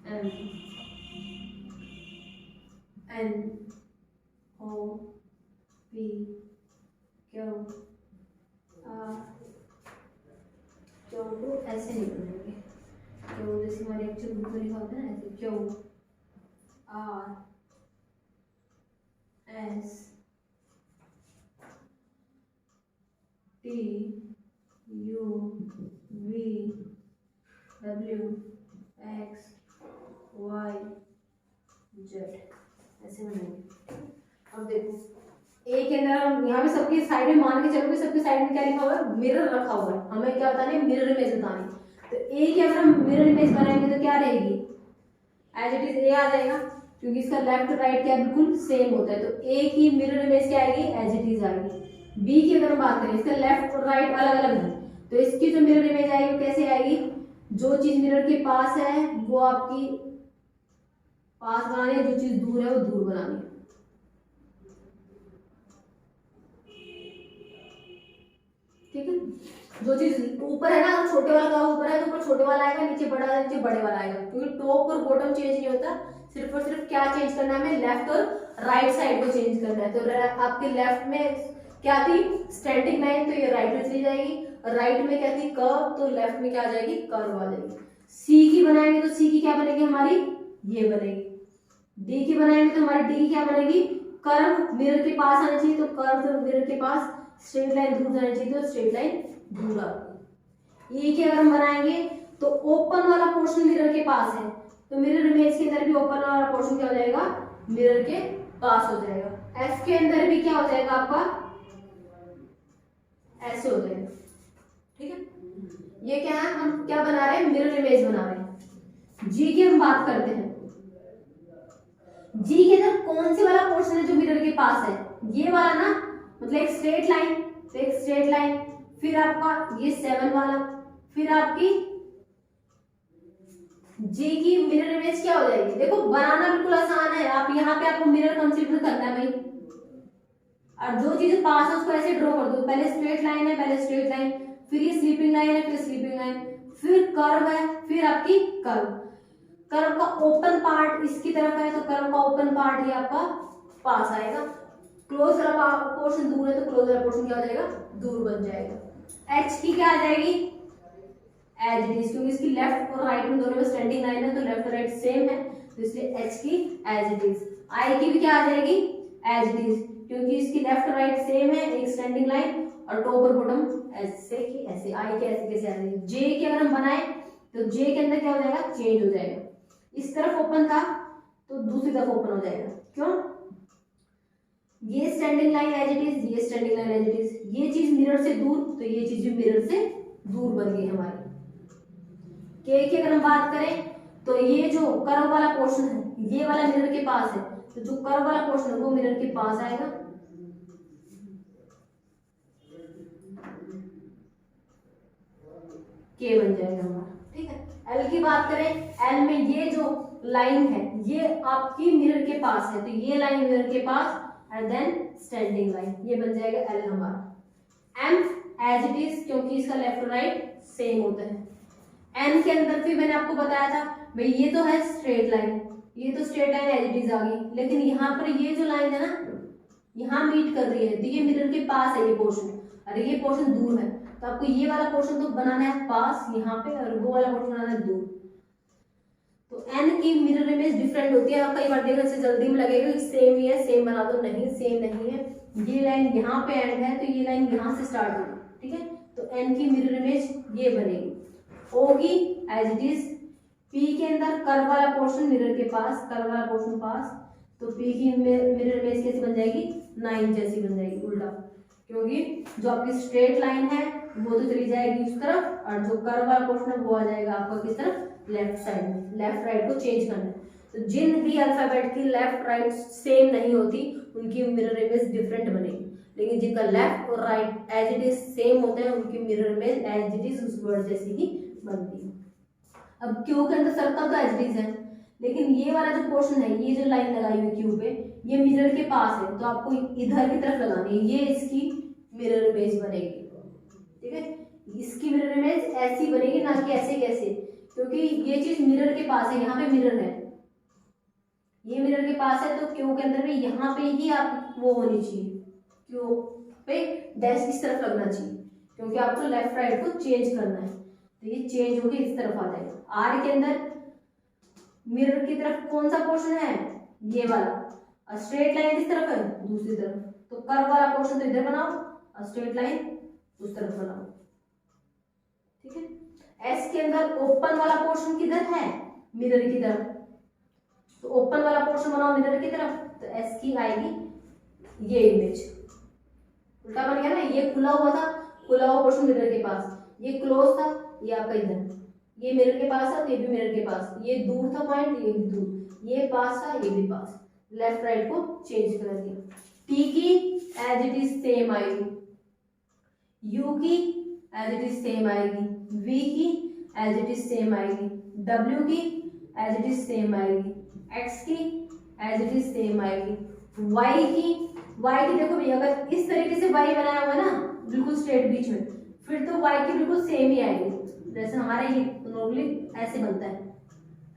M, N, O, P, Q, R, Q को ऐसे नहीं बनाएंगे, क्यू जैसे हमारे एक्चुअल बुक में लिखा होता है ना, ऐसे Q, R, S, T, U, V, W, X, Y, Z, ऐसे बनाएंगे। अब देखो ए के अंदर हम यहाँ पे सबके साइड में मान के चलोगे, सबके साइड में क्या लिखा हुआ है, मिरर रखा हुआ है, हमें क्या बताना है, मिरर इमेज बतानी। तो ए के अगर हम मिरर इमेज बनाएंगे तो क्या रहेगी, एज इट इज ए आ जाएगा, क्योंकि इसका लेफ्ट राइट क्या बिल्कुल सेम होता है। तो ए की मिरर इमेज क्या आएगी, एज इट इज आएगी। बी की अगर हम बात करें, इसका लेफ्ट और राइट अलग अलग है, तो इसकी जो मिरर इमेज आएगी वो कैसे आएगी, जो चीज मिरर के पास है वो आपकी पास बनानी है, जो चीज दूर है वो दूर बनानी है। ठीक है, जो चीज ऊपर है ना, छोटे वाला का ऊपर है तो ऊपर छोटे वाला आएगा, नीचे बड़ा है नीचे बड़े वाला आएगा, क्योंकि टॉप और बॉटम चेंज नहीं होता, सिर्फ और सिर्फ क्या चेंज करना है हमें, लेफ्ट और राइट साइड को चेंज करना है। तो आपके लेफ्ट में क्या थी, स्टैंडिंग लाइन, तो ये राइट में चली जाएगी, और राइट में क्या थी, कर्व, तो लेफ्ट में क्या आ जाएगी, कर्व आ जाएगी। सी की बनाएंगे तो सी की क्या बनेगी हमारी, ये बनेगी। डी की बनाएंगे तो हमारी डी की क्या बनेगी, कर्व मिरर के पास आना चाहिए, तो कर्व तो मिरर के पास, स्ट्रेट लाइन दूर जानी चाहिए तो स्ट्रेट लाइन दूर आती। ई की अगर हम बनाएंगे तो ओपन वाला पोर्शन मिरर के पास है, तो मिरर इमेज के अंदर भी ओपन वाला पोर्शन क्या हो जाएगा, मिरर के पास हो जाएगा। एफ के अंदर भी क्या हो जाएगा आपका, ऐसे हो जाएगा। ठीक है, ये क्या है, हम क्या बना रहे हैं, मिरर इमेज बना रहे हैं। जी की हम बात करते हैं, जी के अंदर कौन सी वाला पोर्शन है जो मिरर के पास है, ये वाला ना, मतलब एक स्ट्रेट लाइन, तो एक स्ट्रेट लाइन, फिर आपका ये 7 वाला, फिर आपकी जी की मिरर इमेज क्या हो जाएगी। देखो बनाना बिल्कुल आसान है, आप यहाँ पे आपको मिरर कंसीडर करना है भाई, और जो चीज पास है उसको ऐसे ड्रॉ कर दो, पहले स्ट्रेट लाइन है, पहले स्ट्रेट लाइन, फिर ये स्लीपिंग लाइन है, फिर स्लीपिंग लाइन, फिर कर्व है, फिर आपकी कर्व। कर्व का ओपन पार्ट इसकी तरफ है, तो कर्व का ओपन पार्ट ही आपका पास आएगा। क्लोज वाला पोर्शन दूर है, तो क्लोज वाला पोर्शन क्या हो जाएगा, दूर बन जाएगा। एच की क्या आ जाएगी, एज इट इज, क्योंकि इसकी लेफ्ट और राइट में दोनों में स्टैंडिंग लाइन है, तो लेफ्ट और राइट सेम है, तो इसलिए एच की एज इट इज। आई की भी क्या आ जाएगी, एज इट इज, क्योंकि इसकी लेफ्ट और राइट सेम है, एक स्टैंडिंग लाइन, और टॉप और बॉटम ऐसे की ऐसे। आई के ऐसे कैसे आ जाएगी। जे की अगर हम बनाए तो जे के अंदर क्या हो जाएगा, चेंज हो जाएगा, इस तरफ ओपन था तो दूसरी तरफ ओपन हो जाएगा। क्यों, ये standing line as it is, ये standing line as it is, ये चीज मिरर से दूर, तो ये चीज भी मिरर से दूर बन गई हमारी। के की अगर हम बात करें तो ये जो कर्व वाला पोर्शन है ये वाला मिरर के पास है, तो जो कर्व वाला पोर्शन है वो मिरर के पास आएगा। के बन जाएगा हमारा। ठीक है, एल की बात करें, एल में ये जो लाइन है ये आपकी मिरर के पास है, तो ये लाइन मिरर के पास, एंड देन स्टैंडिंग लाइन, ये बन जाएगा एल हमारा। एम एज इट इज, क्योंकि इसका लेफ्ट राइट सेम होता है। एन के अंदर फिर मैंने आपको बताया था भाई, ये तो है स्ट्रेट लाइन, ये तो straight line as it is आ गई, लेकिन यहाँ पर ये जो लाइन है ना, यहाँ मीट कर रही है, तो ये मिरर के पास है ये पोर्शन, और ये पोर्शन दूर है, तो आपको ये वाला पोर्शन तो बनाना है पास यहाँ पे, और वो वाला पोर्शन बनाना है दूर। तो n की मिरर इमेज डिफरेंट होती है। कई बार देखने से जल्दी में लगेगा कि सेम ही है, सेम बना दो, नहीं सेम नहीं है। ये लाइन यहाँ पे एंड है तो ये लाइन यहाँ से स्टार्ट होगी, ठीक है। तो n की मिरर इमेज ये बनेगी, होगी एज इट इज। p के अंदर कर्व वाला पोर्शन मिरर के पास, कर्व वाला पोर्शन पास, तो p की मिरर इमेज कैसी बन जाएगी, 9 जैसी बन जाएगी, उल्टा, क्योंकि जो आपकी स्ट्रेट लाइन है वो तो चली जाएगी उस तरफ, और जो कर्व वाला पोर्शन है वो आ जाएगा आपका किस तरफ, लेफ्ट साइड में। लेफ्ट राइट को चेंज करना है। तो जिन भी अल्फाबेट की लेफ्ट राइट सेम नहीं होती उनकी मिरर इमेज डिफरेंट बनेगी, लेकिन जिनका लेफ्ट और right as it is same होते हैं उनकी mirror image as it is उस वर्ड जैसी ही बनती है। अब क्यू के अंदर सर्कल तो एज इट इज है, लेकिन ये वाला जो पोर्शन है, ये जो लाइन लगाई हुई क्यू पे, ये मिरर के पास है, तो आपको इधर की तरफ लगानी है, ये इसकी मिरर इमेज बनेगी, ठीक है। इसकी मिरर इमेज ऐसी बनेगी, ना कि ऐसे कैसे, क्योंकि ये चीज मिरर के पास है, यहाँ पे मिरर है, ये मिरर के पास है, तो क्यू के अंदर भी यहाँ पे ही आप वो होनी चाहिए, क्यू पे डैश इस तरफ लगना चाहिए, क्योंकि आपको लेफ्ट राइट को चेंज करना है, तो ये चेंज होकर इस तरफ आ जाएगा। आर के अंदर मिरर की तरफ कौन सा पोर्शन है, ये वाला, और स्ट्रेट लाइन किस तरफ है, दूसरी तरफ, तो कर्व वाला पोर्शन तो इधर बनाओ और स्ट्रेट लाइन उस तरफ बनाओ, ठीक है। एस के अंदर ओपन वाला पोर्शन किधर है, मिरर की तरफ, तो ओपन वाला पोर्शन बनाओ मिरर की तरफ, तो एस की आएगी ये इमेज, उल्टा बन गया ना, ये खुला हुआ था, खुला हुआ पोर्शन मिरर के पास, ये क्लोज था, ये आपका इधर, ये मिरर के पास है तो ये भी मिरर के पास, ये दूर था पॉइंट, ये भी दूर, ये पास था, ये भी पास, लेफ्ट राइट को चेंज कर दिया। टी की एज इट इज सेम आएगी, यू की एज इट इज सेम आएगी, वी की एज इट इज सेम आएगी, डब्ल्यू की एज इट इज सेम आएगी, एक्स की एज इट इज सेम आएगी, वाई की देखो भैया, अगर इस तरीके से वाई बनाया हुआ है ना बिल्कुल स्ट्रेट बीच में, फिर तो वाई की बिल्कुल सेम ही आएगी, जैसे हमारे ये नॉर्मली ऐसे बनता है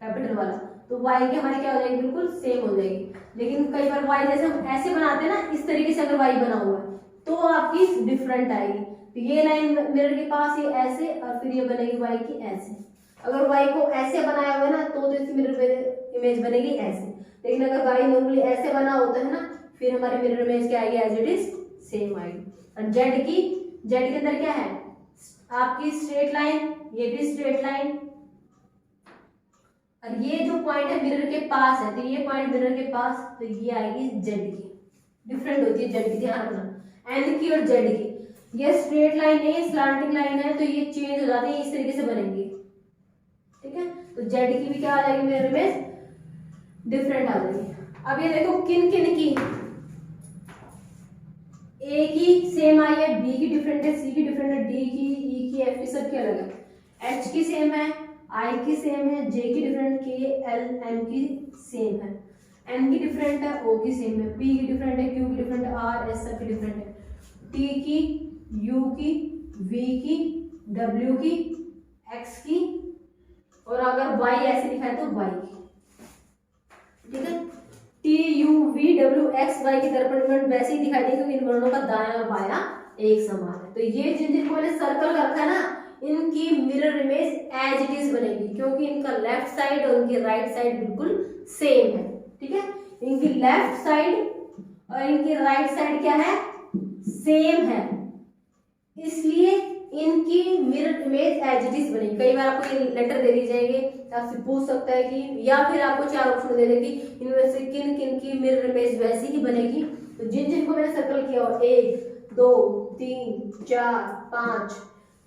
कैपिटल वाला, तो वाई की हमारी क्या हो जाएगी, बिल्कुल सेम हो जाएगी। लेकिन कई बार वाई जैसे हम ऐसे बनाते हैं ना, इस तरीके से अगर वाई बना हुआ है तो आपकी डिफरेंट आएगी, तो ये लाइन मिरर के पास ये ऐसे, और फिर ये बनेगी वाई की ऐसे। अगर वाई को ऐसे बनाया हुआ है ना तो इसकी मिरर इमेज बनेगी ऐसे, लेकिन अगर वाई नॉर्मली ऐसे बना होता है ना, फिर हमारी मिरर इमेज क्या आएगी, एज इट इज सेम आएगी। और जेड के अंदर क्या है, आपकी स्ट्रेट लाइन, ये भी स्ट्रेट लाइन, और ये जो पॉइंट है मिरर के पास है, तो ये पॉइंट मिरर के पास, तो ये आएगी जेड की, डिफरेंट होती है जेड की, ध्यान रखना, एन की और जेड की। ये स्ट्रेट लाइन है, स्लैंटिंग लाइन है, तो ये चेंज हो जाती है, इस तरीके से बनेंगी, ठीक है। तो जेड की भी क्या आ जाएगी मिरर इमेज, डिफरेंट आ जाएगी। अब ये देखो किन की, ए की सेम आई है, बी की डिफरेंट है, सी की डिफरेंट है, डी की, ई की, एफ की, सब की अलग है, एच की सेम है, आई की सेम है, जे की डिफरेंट, के एल एम की सेम है, एन की डिफरेंट है, ओ की सेम है, पी की डिफरेंट है, क्यू की डिफरेंट है, आर एस सब की डिफरेंट है, टी की, यू की, वी की, डब्ल्यू की, एक्स की, और अगर वाई ऐसे लिखा है तो वाई की, ठीक है। T U V W X Y की दर्पण वैसे ही दिखाई देगी, क्योंकि इन वर्णों का दायां और बायां एक समान है। तो ये जिनको मैंने सर्कल कर रखा है ना, इनकी mirror image as it is बनेगी, क्योंकि इनका लेफ्ट साइड और इनकी राइट साइड बिल्कुल सेम है, ठीक है। इनकी लेफ्ट साइड और इनकी राइट साइड क्या है, सेम है, इसलिए इनकी mirror image as it is बनेगी। कई बार आपको ये लेटर दे दी जाएंगे, आपसे पूछ सकता है कि, या फिर आपको 4 ऑप्शन दे देगी, इनमें से किन किन की मिरर इमेज वैसी ही बनेगी। तो जिनको मैंने सर्कल किया हो, 1 2 3 4 5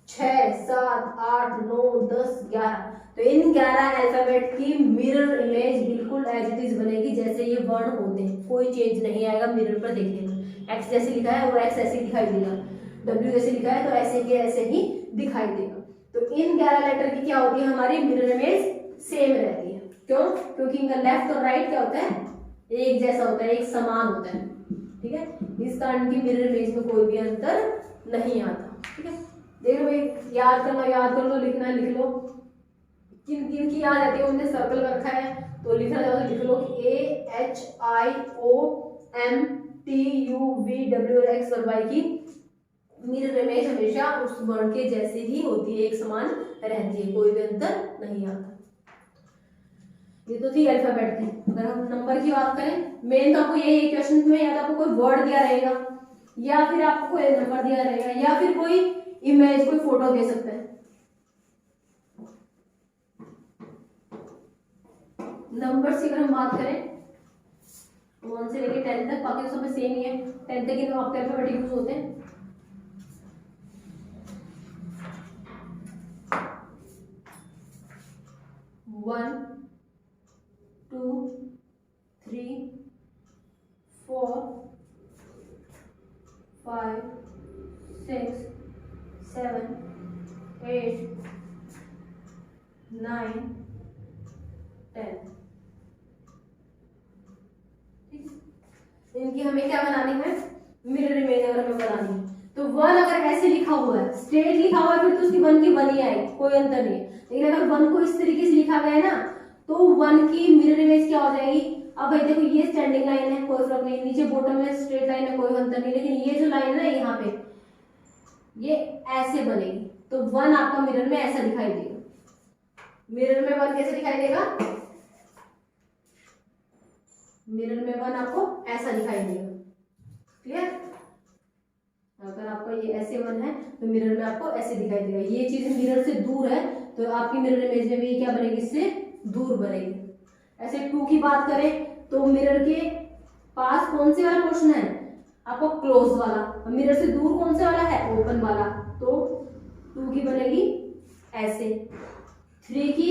6 7 8 9 10 11, तो इन 11 अल्फाबेट की मिरर इमेज बिल्कुल एज इट इज बनेगी, जैसे ये वर्ण होते हैं, कोई चेंज नहीं आएगा मिरर पर देखने में। एक्स जैसे लिखा है वो एक्स ऐसे दिखाई देगा, डब्ल्यू जैसे लिखा है तो ऐसे के ऐसे ही दिखाई देगा। तो इन 11 लेटर की क्या होती है, हमारी मिरर इमेज सेम रहती है। क्यों? क्योंकि इनका लेफ्ट और राइट क्या होता है, एक जैसा होता है, एक समान होता है, ठीक है। इस कारण की मिरर इमेज में कोई भी अंतर नहीं आता, ठीक है। देखो भाई, याद कर लो, लिखना है लिख लो, किन किन की याद आती है, उनने सर्कल कर रखा है तो लिखना चाहो तो लिख लो, AHIOMTUVW और एक्स और वाई की मिरर इमेज हमेशा उस वर्ण के जैसे ही होती है, एक समान रहती है, कोई भी अंतर नहीं आता। ये तो थी अल्फाबेट की। अगर हम नंबर की बात करें, मेन तो आपको यही क्वेश्चन में, या तो आपको कोई वर्ड दिया रहेगा, या फिर आपको कोई नंबर दिया रहेगा, या फिर कोई इमेज, कोई फोटो दे सकते हैं। नंबर्स की अगर हम बात करें 1 से लेके 10 तक, बाकी तो सब सेम ही है, 10 तक ही तो आपके अल्फाबेट यूज होते हैं। 1 2 3 4 5 6 7 8 9 10। इनकी हमें क्या बनानी है, मिरर इमेज अगर हमें बनानी है तो 1 अगर ऐसे लिखा हुआ है, स्ट्रेट लिखा हुआ है, फिर तो उसकी 1 की 1 ही आएगी, कोई अंतर नहीं है। लेकिन अगर 1 को इस तरीके से लिखा गया है ना, तो 1 की मिरर इमेज क्या हो जाएगी। अब भाई देखो, ये स्टैंडिंग लाइन है, कोई फर्क नहीं, नीचे बॉटम में स्ट्रेट लाइन है, कोई अंतर नहीं, लेकिन ये जो लाइन है ना यहाँ पे, ये ऐसे बनेगी, तो 1 आपका मिरर में ऐसा दिखाई देगा। मिरर में 1 कैसे दिखाई देगा, मिरर में 1 आपको ऐसा दिखाई देगा। क्लियर। अगर आपका ये ऐसे 1 है तो मिरर में आपको ऐसे दिखाई देगा। ये चीज मिरर से दूर है तो आपकी मिरर इमेज में भी क्या बनेगी, इससे दूर बनेगी। ऐसे 2 की बात करें तो मिरर के पास कौन से वाला पोर्शन है आपको, क्लोज वाला, और मिरर से दूर कौन सा वाला है, ओपन वाला, तो 2 की बनेगी ऐसे, 3 की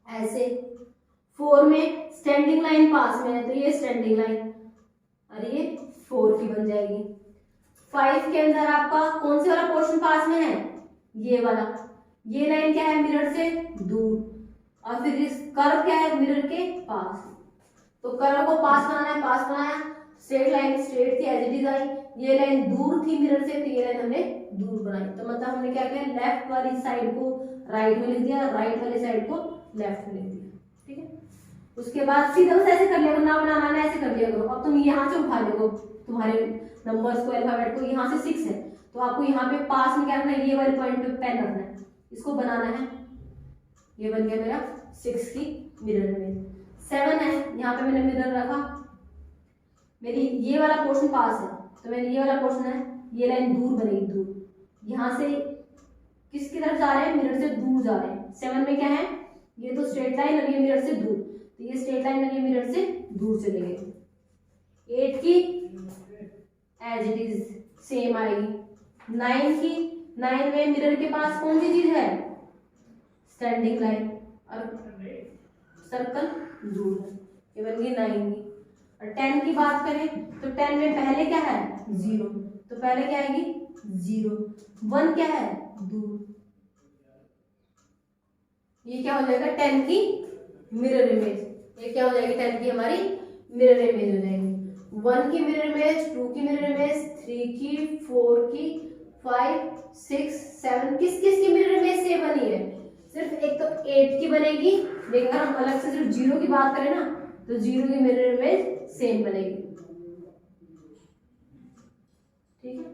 ऐसे, 4 में स्टैंडिंग लाइन पास में है तो ये स्टैंडिंग लाइन, और ये 4 की बन जाएगी। 5 के अंदर आपका कौन से वाला पोर्शन पास में है, ये वाला, ये लाइन क्या है, मिरर से दूर, और फिर इस कर्व क्या है, मिरर के पास, तो कर्व को पास बनाना है, पास बनाया, स्ट्रेट लाइन स्ट्रेट थी एज इट इज आई, ये लाइन दूर थी मिरर से, तो ये लाइन हमने दूर बनाई, तो मतलब हमने क्या किया, लेफ्ट वाली साइड को राइट में लिख दिया, राइट वाली साइड को लेफ्ट में लिख दिया। ठीक है, उसके बाद सीधा बस ऐसे कर लिया करो, ना बनाना ना ऐसे कर लिया करो। अब तुम यहाँ से उठा लो तुम्हारे नंबर्स को, अल्फाबेट को, यहाँ से 6 है तो आपको यहाँ पे पास में क्या रखना है, ये वाले पॉइंट पे पेन रखना है, इसको बनाना है। ये बन गया मेरा 6 की मिरर इमेज। 7 है, यहाँ पे मैंने मिरर रखा, मेरी ये वाला पोर्शन पास है तो मैंने ये वाला पोर्शन है, ये लाइन दूर बनेगी, दूर, यहाँ से किसकी तरफ जा रहे हैं, मिरर से दूर जा रहे हैं। 7 में क्या है, ये तो स्ट्रेट लाइन और ये मिरर से दूर, तो ये स्ट्रेट लाइन और ये मिरर से दूर चले गए। 8 की एज इट इज सेम आएगी। 9 की, 9 में मिरर के पास कौन सी चीज है, स्टैंडिंग लाइन, और सर्कल दूर है, ये बन गई 9 की। और 10 की बात करें तो 10 में पहले क्या है, 0, तो पहले क्या आएगी, 0, 1 क्या है, दूर, ये क्या हो जाएगा, 10 की मिरर इमेज, ये क्या हो जाएगी, 10 की हमारी मिरर इमेज हो जाएगी। 1 की मिरर इमेज, 2 की मिरर इमेज, 3 की, 4 की, 5 6 7, किस किस की मिरर इमेज से बनी है, सिर्फ एक तो 8 की बनेगी, लेकिन अगर हम अलग से सिर्फ 0 की बात करें ना तो 0 की मिरर इमेज सेम बनेगी। ठीक है,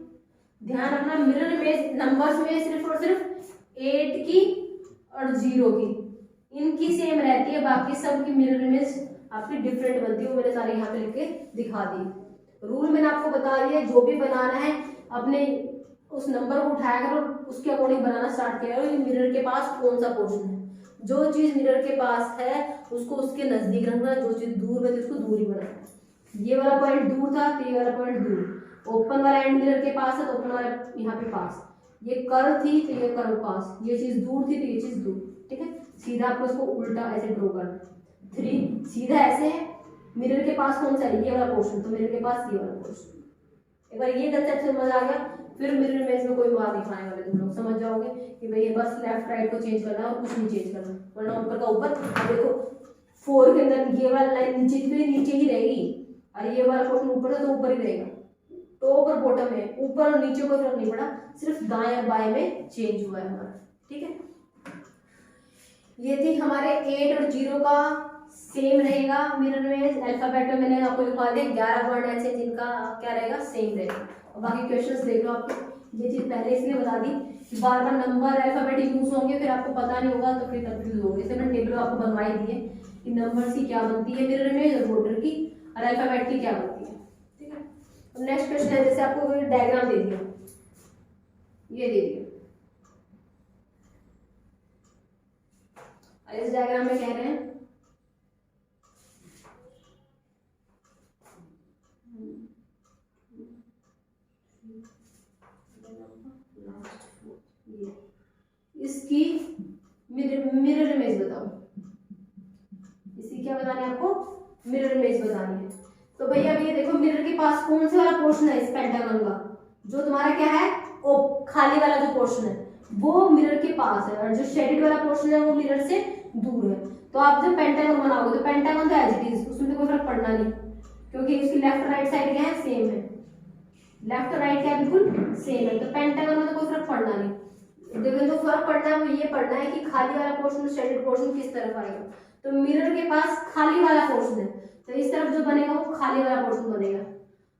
ध्यान रखना, मिरर इमेज नंबर्स में सिर्फ और सिर्फ 8 की और 0 की, इनकी सेम रहती है, बाकी सब की मिरर इमेज आपकी डिफरेंट बनती है। वो मैंने सारे यहाँ पे लिख के दिखा दी। रूल मैंने आपको बता दिया, जो भी बनाना है अपने उस नंबर को उठाया करो, उसके अकॉर्डिंग बनाना स्टार्ट किया करो। मिरर के पास कौन सा पोर्शन है, जो चीज मिरर के पास है उसको उसके नजदीक रखना, जो चीज दूर है तो उसको दूर ही बनाना। ये वाला पॉइंट दूर था तो ये वाला पॉइंट दूर, ओपन वाला एंड मिरर के पास है तो ओपन वाला यहाँ पे पास, ये कर्व थी तो ये कर्व पास, ये चीज दूर थी तो ये चीज दूर। ठीक है, सीधा आपको इसको उल्टा ऐसे ड्रॉ करना। 3 सीधा ऐसे है, मिरर के पास कौन सा है, ये वाला पोर्शन, तो मिरर के पास ये वाला पोर्शन। एक बार ये कंसेप्ट समझ आ गया, फिर मिरर इमेज में कोई बात नहीं खाने वाले, तुम लोग समझ जाओगे कि भाई बस लेफ्ट राइट को चेंज करना है और कुछ नहीं चेंज करना, वरना ऊपर का ऊपर। देखो 4 के अंदर ये वाला लाइन नीचे की नीचे ही रहेगी, और ये वाला पोर्शन ऊपर है तो ऊपर ही रहेगा, टॉप और बॉटम में ऊपर और नीचे कोई फर्क नहीं पड़ा, सिर्फ दाएं और बाएं में चेंज हुआ है हमारा। ठीक है, ये थी हमारे 8 और 0 का सेम रहेगा मिरर इमेज। अल्फाबेट में मैंने आपको लिखवा दिया 11 वर्ड ऐसे जिनका क्या रहेगा, सेम रहेगा। और बाकी क्वेश्चंस देख लो आपके, ये चीज पहले इसलिए बता दी कि बार बार नंबर अल्फाबेट यूज होंगे, फिर आपको पता नहीं होगा तो फिर कंफ्यूज होगे। इसलिए मैंने टेबल आपको बनवा ही दिए कि नंबर की क्या बनती है मिरर इमेज और बॉर्डर की, और अल्फाबेट की क्या बनती है। ठीक है, अब नेक्स्ट क्वेश्चन है, जैसे आपको डायग्राम दे दिया, ये दे दिया, इस डायग्राम में कह रहे हैं इसकी मिरर इमेज बताओ। इसकी क्या बतानी है आपको, मिरर इमेज बतानी है। तो भैया अब ये देखो मिरर के पास कौन सा वाला पोर्शन है इस पेंटागन का, जो तुम्हारा क्या है ओ खाली वाला जो पोर्शन है वो मिरर के पास है, और जो शेडेड वाला पोर्शन है वो मिरर से दूर है। तो आप जब पेंटागन बनाओगे तो पेंटागन तो एज इट इज, उसमें तो कोई फर्क पड़ना नहीं, क्योंकि उसकी लेफ्ट राइट साइड क्या है, सेम है। लेफ्ट और राइट क्या है, बिल्कुल सेम है। तो पेंटागन में तो कोई फर्क पड़ना नहीं। देखो जो फर्क पड़ना है वो ये पड़ना है कि खाली वाला पोर्शन शेडेड पोर्शन किस तरफ आएगा। तो मिरर के पास खाली वाला पोर्शन है, तो इस तरफ जो बनेगा वो खाली वाला पोर्शन बनेगा,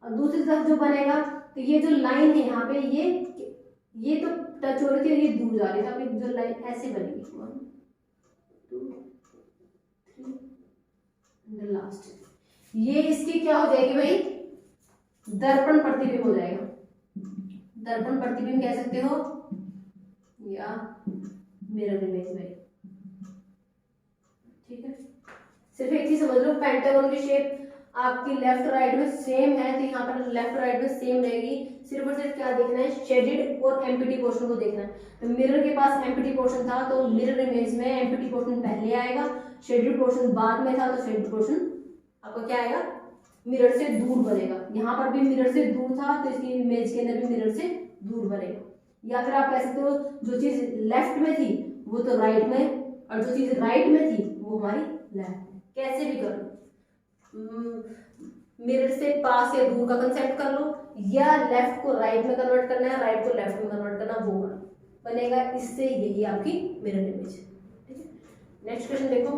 और दूसरी तरफ जो बनेगा तो ये जो लाइन है यहाँ पे ये तो टच हो रही थी और ये दूर जा रही है, तो जो लाइन ऐसे बनेगी 1 2 3 लास्ट, ये इसकी क्या हो जाएगी भाई, दर्पण प्रतिबिंब हो जाएगा। दर्पण प्रतिबिंब कह सकते हो या मिरर इमेज में। ठीक है, सिर्फ एक चीज समझ लो, पेंटागन की शेप आपकी लेफ्ट राइट में सेम है, तो यहाँ पर लेफ्ट राइट में सेम रहेगी। सिर्फ और सिर्फ क्या देखना है, शेडेड और एम्प्टी पोर्शन को देखना है। तो मिरर के पास एम्प्टी पोर्शन था तो मिरर इमेज में एम्प्टी पोर्शन पहले आएगा, शेडेड पोर्शन बाद में था, तो शेडेड पोर्शन आपका क्या आएगा, मिरर से दूर बनेगा। यहाँ पर भी मिरर से दूर था तो इसकी इमेज के अंदर भी मिरर से दूर बनेगा। या फिर आप कह सकते हो जो चीज लेफ्ट में थी वो तो राइट में, और जो चीज राइट में थी वो हमारी लेफ्ट में। कैसे भी करो, मिरर से पास या दूर का कंसेप्ट कर लो, या लेफ्ट को राइट में कन्वर्ट करना है, राइट को लेफ्ट में कन्वर्ट करना, वो बनेगा। इससे यही आपकी मिरर इमेज। ठीक है, नेक्स्ट क्वेश्चन देखो,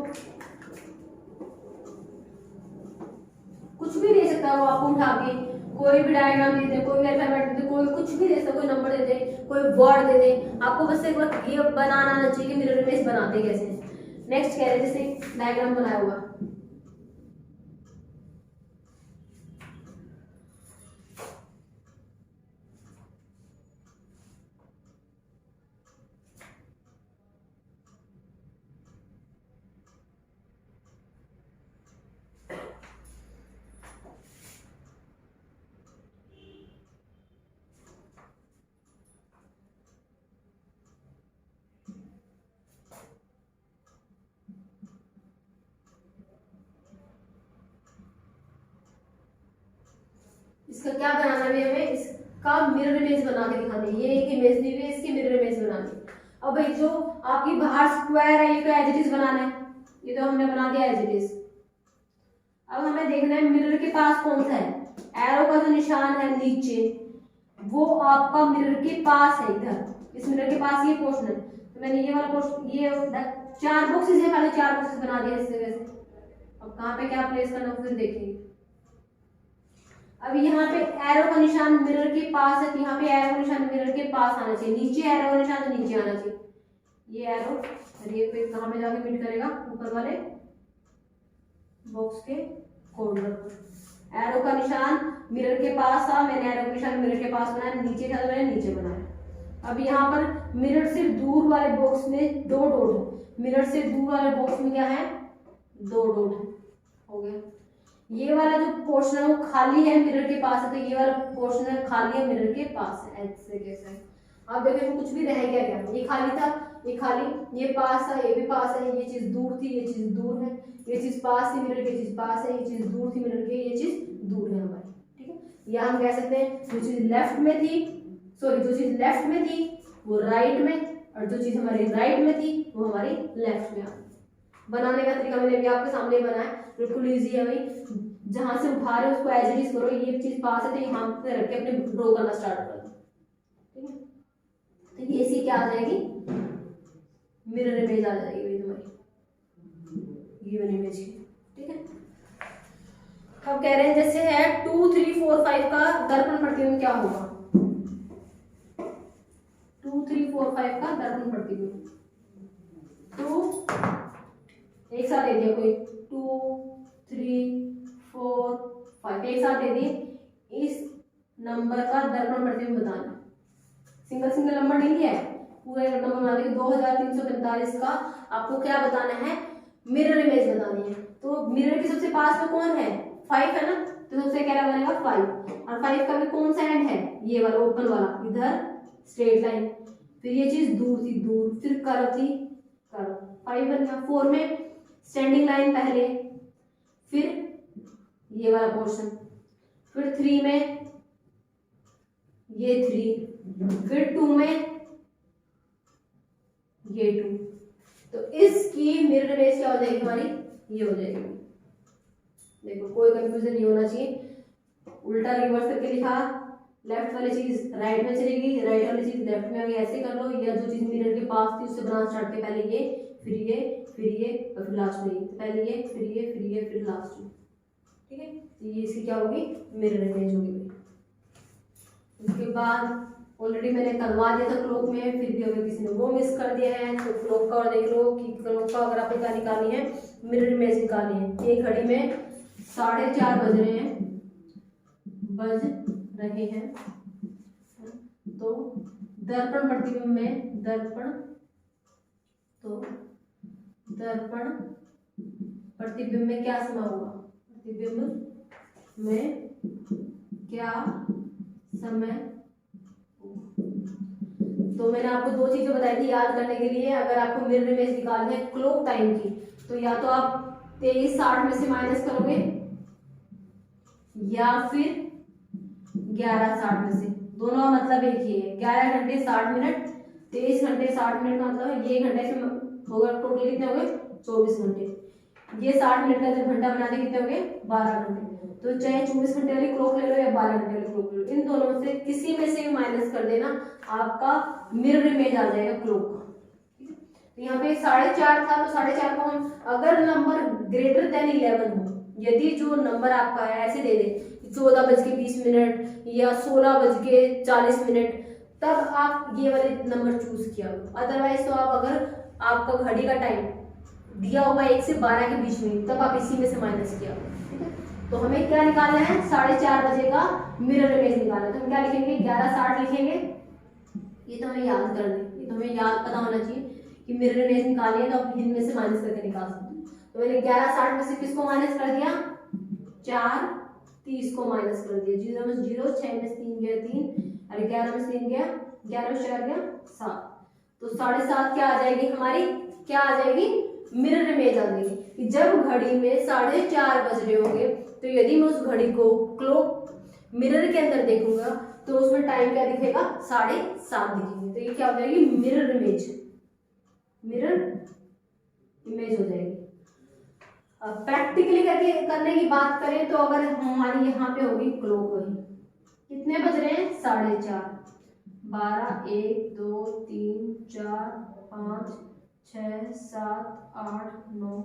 कुछ भी दे सकता है वो आपको उठा के, कोई भी डायग्राम दे दे, कोई भी अल्फाबेट दे दे, कोई कुछ भी दे सकता, कोई नंबर दे दे, कोई वर्ड दे दे, आपको बस एक बार ये बनाना आना चाहिए कि मिरर इमेज बनाते कैसे। नेक्स्ट कह रहे हैं जैसे डायग्राम बनाया हुआ, इसका क्या बनाना है हमें, इसका मिरर इमेज बना के दिखानी है। ये एक इमेज दी हुई है, इसकी मिरर इमेज बनानी है। अब भाई जो आपकी बाहर स्क्वायर है ये तो एज इट इज बनाना है, ये तो हमने बना दिया एज इट इज। अब हमें देखना है मिरर के पास कौन सा है, एरो का जो निशान है नीचे वो आपका मिरर के पास है। इधर इस मिरर के पास ये पोर्शन है, तो मैंने ये वाला पोर्शन, ये 4 बॉक्सेस है, पहले 4 बॉक्सेस बना दिया इस जगह से। अब कहाँ पे क्या प्लेस करना फिर देखेंगे। अब यहाँ पे एरो का निशान मिरर के पास है, तो यहाँ पे एरो का निशान मिरर के पास आना चाहिए, नीचे एरो का निशान तो नीचे आना चाहिए। ये एरो और ये पे कहाँ पे जाके मीट करेगा, ऊपर वाले बॉक्स के कॉर्नर पर। एरो का निशान मिरर के पास था, मैंने एरो का निशान मिरर के पास बनाया, नीचे था तो मैंने नीचे बनाया। अब यहाँ पर मिरर से दूर वाले बॉक्स में 2 डॉट है, मिरर से दूर वाले बॉक्स में क्या है, 2 डॉट है। हो गया, ये वाला जो पोर्शन है वो खाली है, मिरर के पास है, तो ये वाला पोर्शन है खाली है, मिरर के पास है। ऐसे कैसे आप देखो कुछ भी रह गया क्या, ये खाली था, ये खाली, ये पास था, ये भी पास है, ये चीज दूर थी, ये चीज दूर है, ये चीज पास थी मिरर की, ये चीज पास है, ये चीज दूर थी मिरर की, ये चीज दूर है हमारी। ठीक है, या हम कह सकते हैं जो चीज लेफ्ट में थी, सॉरी जो चीज लेफ्ट में थी वो राइट में, और जो चीज हमारी राइट में थी वो हमारी लेफ्ट में। बनाने का तरीका मैंने अभी आपके सामने बनाया, बिल्कुल इजी है भाई। जहां से उठा रहे हो उसको एज इट इज करो, ये चीज पास है तो यहाँ पे रख के अपने ड्रॉ करना स्टार्ट कर दो। ठीक है, तो ये सी क्या आ जाएगी, मिरर इमेज आ जाएगी भाई तुम्हारी गिवन इमेज की। ठीक है, अब कह रहे हैं जैसे है 2 3 4 5 का दर्पण प्रतिबिंब क्या होगा। 5 का दर्पण प्रतिबिंब। तो एक साथ दे दिया कोई 2 3 4 5 एक साथ दे दिए। इस नंबर का दर्पण प्रतिबिंब बताना, सिंगल सिंगल नंबर नहीं दिया है, पूरा नंबर बना देंगे। 2345 का आपको क्या बताना है, मिरर इमेज बतानी है। तो मिरर के सबसे पास में कौन है, 5 है ना, तो सबसे क्या बनेगा 5, और 5 का भी कौन सा एंड है, ये वाला ओपन वाला, इधर स्ट्रेट लाइन, फिर ये चीज दूर थी दूर, फिर कर्व थी कर्व, 5 बन गया। 4 में स्टैंडिंग लाइन पहले, फिर ये वाला पोर्शन, फिर 3 में ये 3, फिर 2 में ये 2। तो इसकी मिरर इमेज क्या हो जाएगी हमारी, ये हो जाएगी। देखो कोई कंफ्यूजन नहीं होना चाहिए, उल्टा रिवर्स करके लिखा, लेफ्ट वाली चीज राइट में चलेगी, राइट वाली चीज लेफ्ट में आ गई, ऐसे कर लो। या जो चीज मिरर के पास थी उससे बनाना स्टार्ट किया, पहले ये फिर ये फिर ये और फिर लास्ट में ये, पहले ये फिर ये फिर ये फिर लास्ट में, ठीक है। तो ये इसकी क्या होगी, मिरर इमेज होगी। उसके बाद ऑलरेडी मैंने करवा दिया था क्लॉक में, फिर भी अगर किसी ने वो मिस कर दिया है तो क्लॉक का और देख लो कि क्लॉक का अगर आपको क्या निकालनी है, मिरर इमेज निकालनी है। एक घड़ी में 4:30 बज रहे हैं, तो दर्पण प्रतिबिंब में दर्पण प्रतिबिंब में क्या समय होगा, प्रतिबिंब में क्या समय। तो मैंने आपको 2 चीजें बताई थी याद करने के लिए। अगर आपको मिरर इमेज निकालनी है क्लॉक टाइम की, तो या तो आप 23:60 में से माइनस करोगे, या फिर 11:60 में से, दोनों का मतलब एक ही है। 11 घंटे 60 मिनट, 23 घंटे 60 मिनट का मतलब है ये घंटे से होगा, टोटल कितने हो गए 24 घंटे। ये 60 मिनट का जब घंटा बनाते कितने हो गए 12 घंटे। तो चाहे 24 घंटे वाली क्लॉक ले लो या 12 घंटे वाली क्लॉक ले लो, इन दोनों में से किसी में से माइनस कर देना, आपका मिरर इमेज आ जाएगा क्लॉक का। तो यहाँ पे 4:30 था, तो 4:30 को हम अगर नंबर ग्रेटर देन 11 हो, यदि जो नंबर आपका है ऐसे दे दे 14:20 या 16:40, तब आप ये वाले नंबर चूज किया। अदरवाइज तो आप अगर आपका घड़ी का टाइम दिया हुआ 1 से 12 के बीच में, तब आप इसी में से माइनस किया, ठीक है। तो हमें क्या निकालना है, 4:30 बजे का मिरर इमेज निकालना है। तो हम क्या लिखेंगे, 11:60 लिखेंगे। ये तो हमें याद करना है, ये तो हमें याद पता होना चाहिए कि मिरर इमेज निकालिए तो आप इनमें से माइनस करके निकाल सकते हैं। तो मैंने 11:60 में से किसको माइनस कर दिया, 4:30 को माइनस कर दिया। 0 में 0, 6 में 3 गया 3, और 11 में 3 गया 11 में 4 गया 7। तो 7:30 क्या आ जाएगी हमारी, क्या आ जाएगी, मिरर इमेज आ जाएगी। कि जब घड़ी में 4:30 बज रहे होंगे, तो यदि मैं उस घड़ी को क्लॉक मिरर के अंदर देखूंगा तो उसमें टाइम क्या दिखेगा, 7:30 दिखेगी। तो ये क्या हो जाएगी, मिरर इमेज हो जाएगी। अब प्रैक्टिकली करने की बात करें तो अगर हमारी यहाँ पे होगी क्लॉक, वही कितने बज रहे हैं, 4:30, 12 1 2 3 4 5 6 7 8 9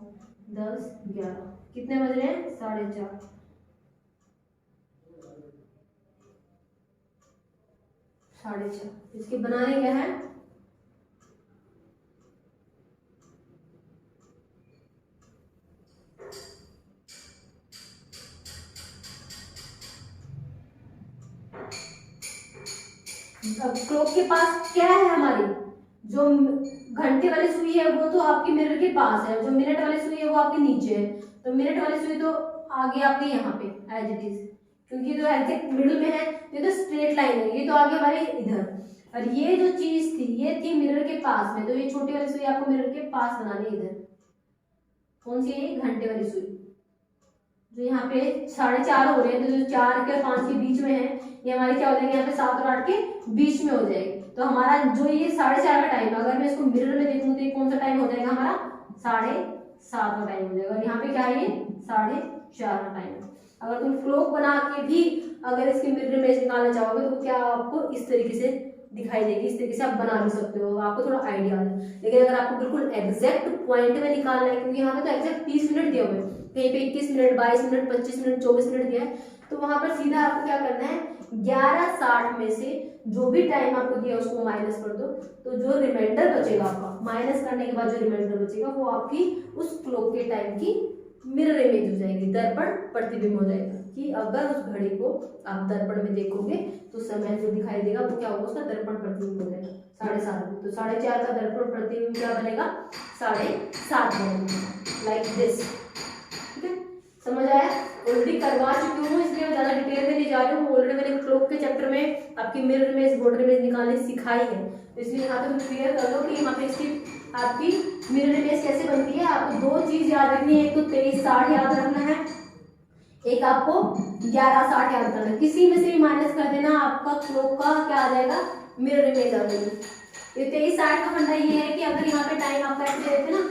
10 11, कितने बज रहे हैं, 4:30। इसके बनाने क्या है, अब क्लॉक के पास क्या है, हमारी जो घंटे वाली सुई है वो तो आपकी मिरर के पास है, जो मिनट वाली सुई है वो आपके नीचे है। तो मिनट वाली सुई तो आगे आपके यहाँ पे एज इट इज, क्योंकि तो एग्जैक्ट मिडिल में है, ये तो स्ट्रेट लाइन है, ये तो आगे हमारे इधर। और ये जो चीज थी ये थी मिरर के पास में, तो ये छोटी वाली सुई आपको मिरर के पास बनानी है। इधर कौन सी है, घंटे वाली सुई, जो यहाँ पे 4:30 हो रहे हैं, तो जो 4 के 5 के बीच में है, ये हमारी क्या हो जाएगी, यहाँ पे 7 और 8 के बीच में हो जाएगी। तो हमारा जो ये 4:30 का टाइम, अगर मैं इसको मिरर में देखूँ तो ये कौन सा टाइम हो जाएगा, हमारा 7:30 का टाइम हो जाएगा। और यहाँ पे क्या है, ये 4:30 का टाइम है। अगर तुम क्लॉक बना के भी अगर इसके मिरर इमेज निकालना चाहोगे तो क्या आपको इस तरीके से दिखाई देगी, इस तरीके से आप बना भी सकते हो, आपको थोड़ा आइडिया आ जाए। लेकिन अगर आपको बिल्कुल एग्जैक्ट पॉइंट में निकालना है, क्योंकि यहाँ पे तो एग्जैक्ट 30 मिनट दिए हुए हैं, कहीं पे 21 मिनट 22 मिनट 25 मिनट 24 मिनट दिया है, तो वहां पर सीधा आपको क्या करना है 11:60 में से जो भी टाइम आपको दिया उसको माइनस कर दो, तो जो रिमाइंडर बचेगा आपका, माइनस करने के बाद जो रिमाइंडर बचेगा वो आपकी उस क्लॉक के टाइम की मिरर इमेज हो जाएगी, दर्पण प्रतिबिंब हो जाएगा। कि अगर उस घड़ी को आप दर्पण में देखोगे तो समय जो दिखाई देगा वो क्या होगा, उसका दर्पण प्रतिबिंब हो जाएगा 7:30। तो 4:30 का दर्पण प्रतिबिंब क्या बनेगा, 7:30 बनेगा, लाइक दिस। ठीक है, समझ आया? ऑलरेडी करवा चुकी हूँ इसलिए मैं ज्यादा डिटेल में नहीं जा रही हूँ। ऑलरेडी मैंने क्लॉक के चैप्टर में आपकी मिरर इमेज, बॉर्डर इमेज निकालनी सिखाई है, तो इसलिए यहाँ पे क्लियर कर लो कि यहाँ पे इसकी आपकी मिरर इमेज कैसे बनती है। आपको दो चीज याद रखनी है, एक तो 23:60 याद रखना है, एक आपको 11:60 याद करना है। किसी में से भी माइनस कर देना, आपका क्लॉक का क्या आ जाएगा, मिरर इमेज आ जाएगी। ये 23:60 का फंडा ये है कि अगर यहाँ पे टाइम आपका ऐसे देते ना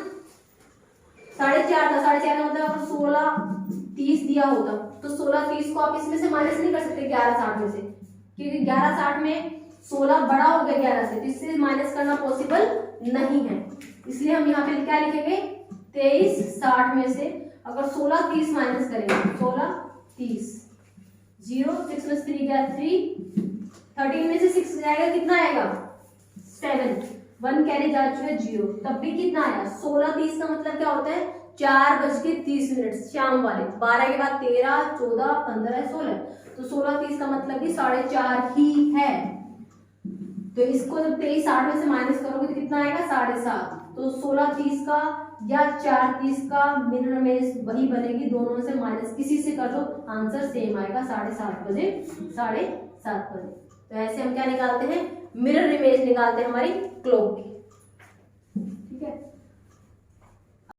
4:30 था, 4:30 का मतलब अगर 16:30 दिया होता तो 16:30 को आप इसमें से माइनस नहीं कर सकते 11:60 में से, क्योंकि 11:60 में 16 बड़ा हो गया 11 से, तो इससे माइनस करना पॉसिबल नहीं है। इसलिए हम यहाँ पे क्या लिखेंगे, 23:60 में से अगर 16:30 माइनस करेंगे, 16:30, 0 6 में 3 गया 3, 13 में से 6 जाएगा कितना आएगा 7, 1 कैरी जा चुका है 0, तब भी कितना आया 16:30 का मतलब क्या होता है 4:30 शाम वाले, 12 के बाद 13, 14, 15, 16, तो 16:30 का मतलब भी 4:30 ही है। तो इसको जब 23:60 में से माइनस करोगे तो कितना आएगा 7:30, तो 16:30 का या 4:30 का मिरर इमेज वही बनेगी, दोनों में से माइनस किसी से कर लो, आंसर सेम आएगा 7:30 बजे, 7:30 बजे। तो ऐसे हम क्या निकालते हैं, मिरर इमेज निकालते हैं हमारी क्लॉक की।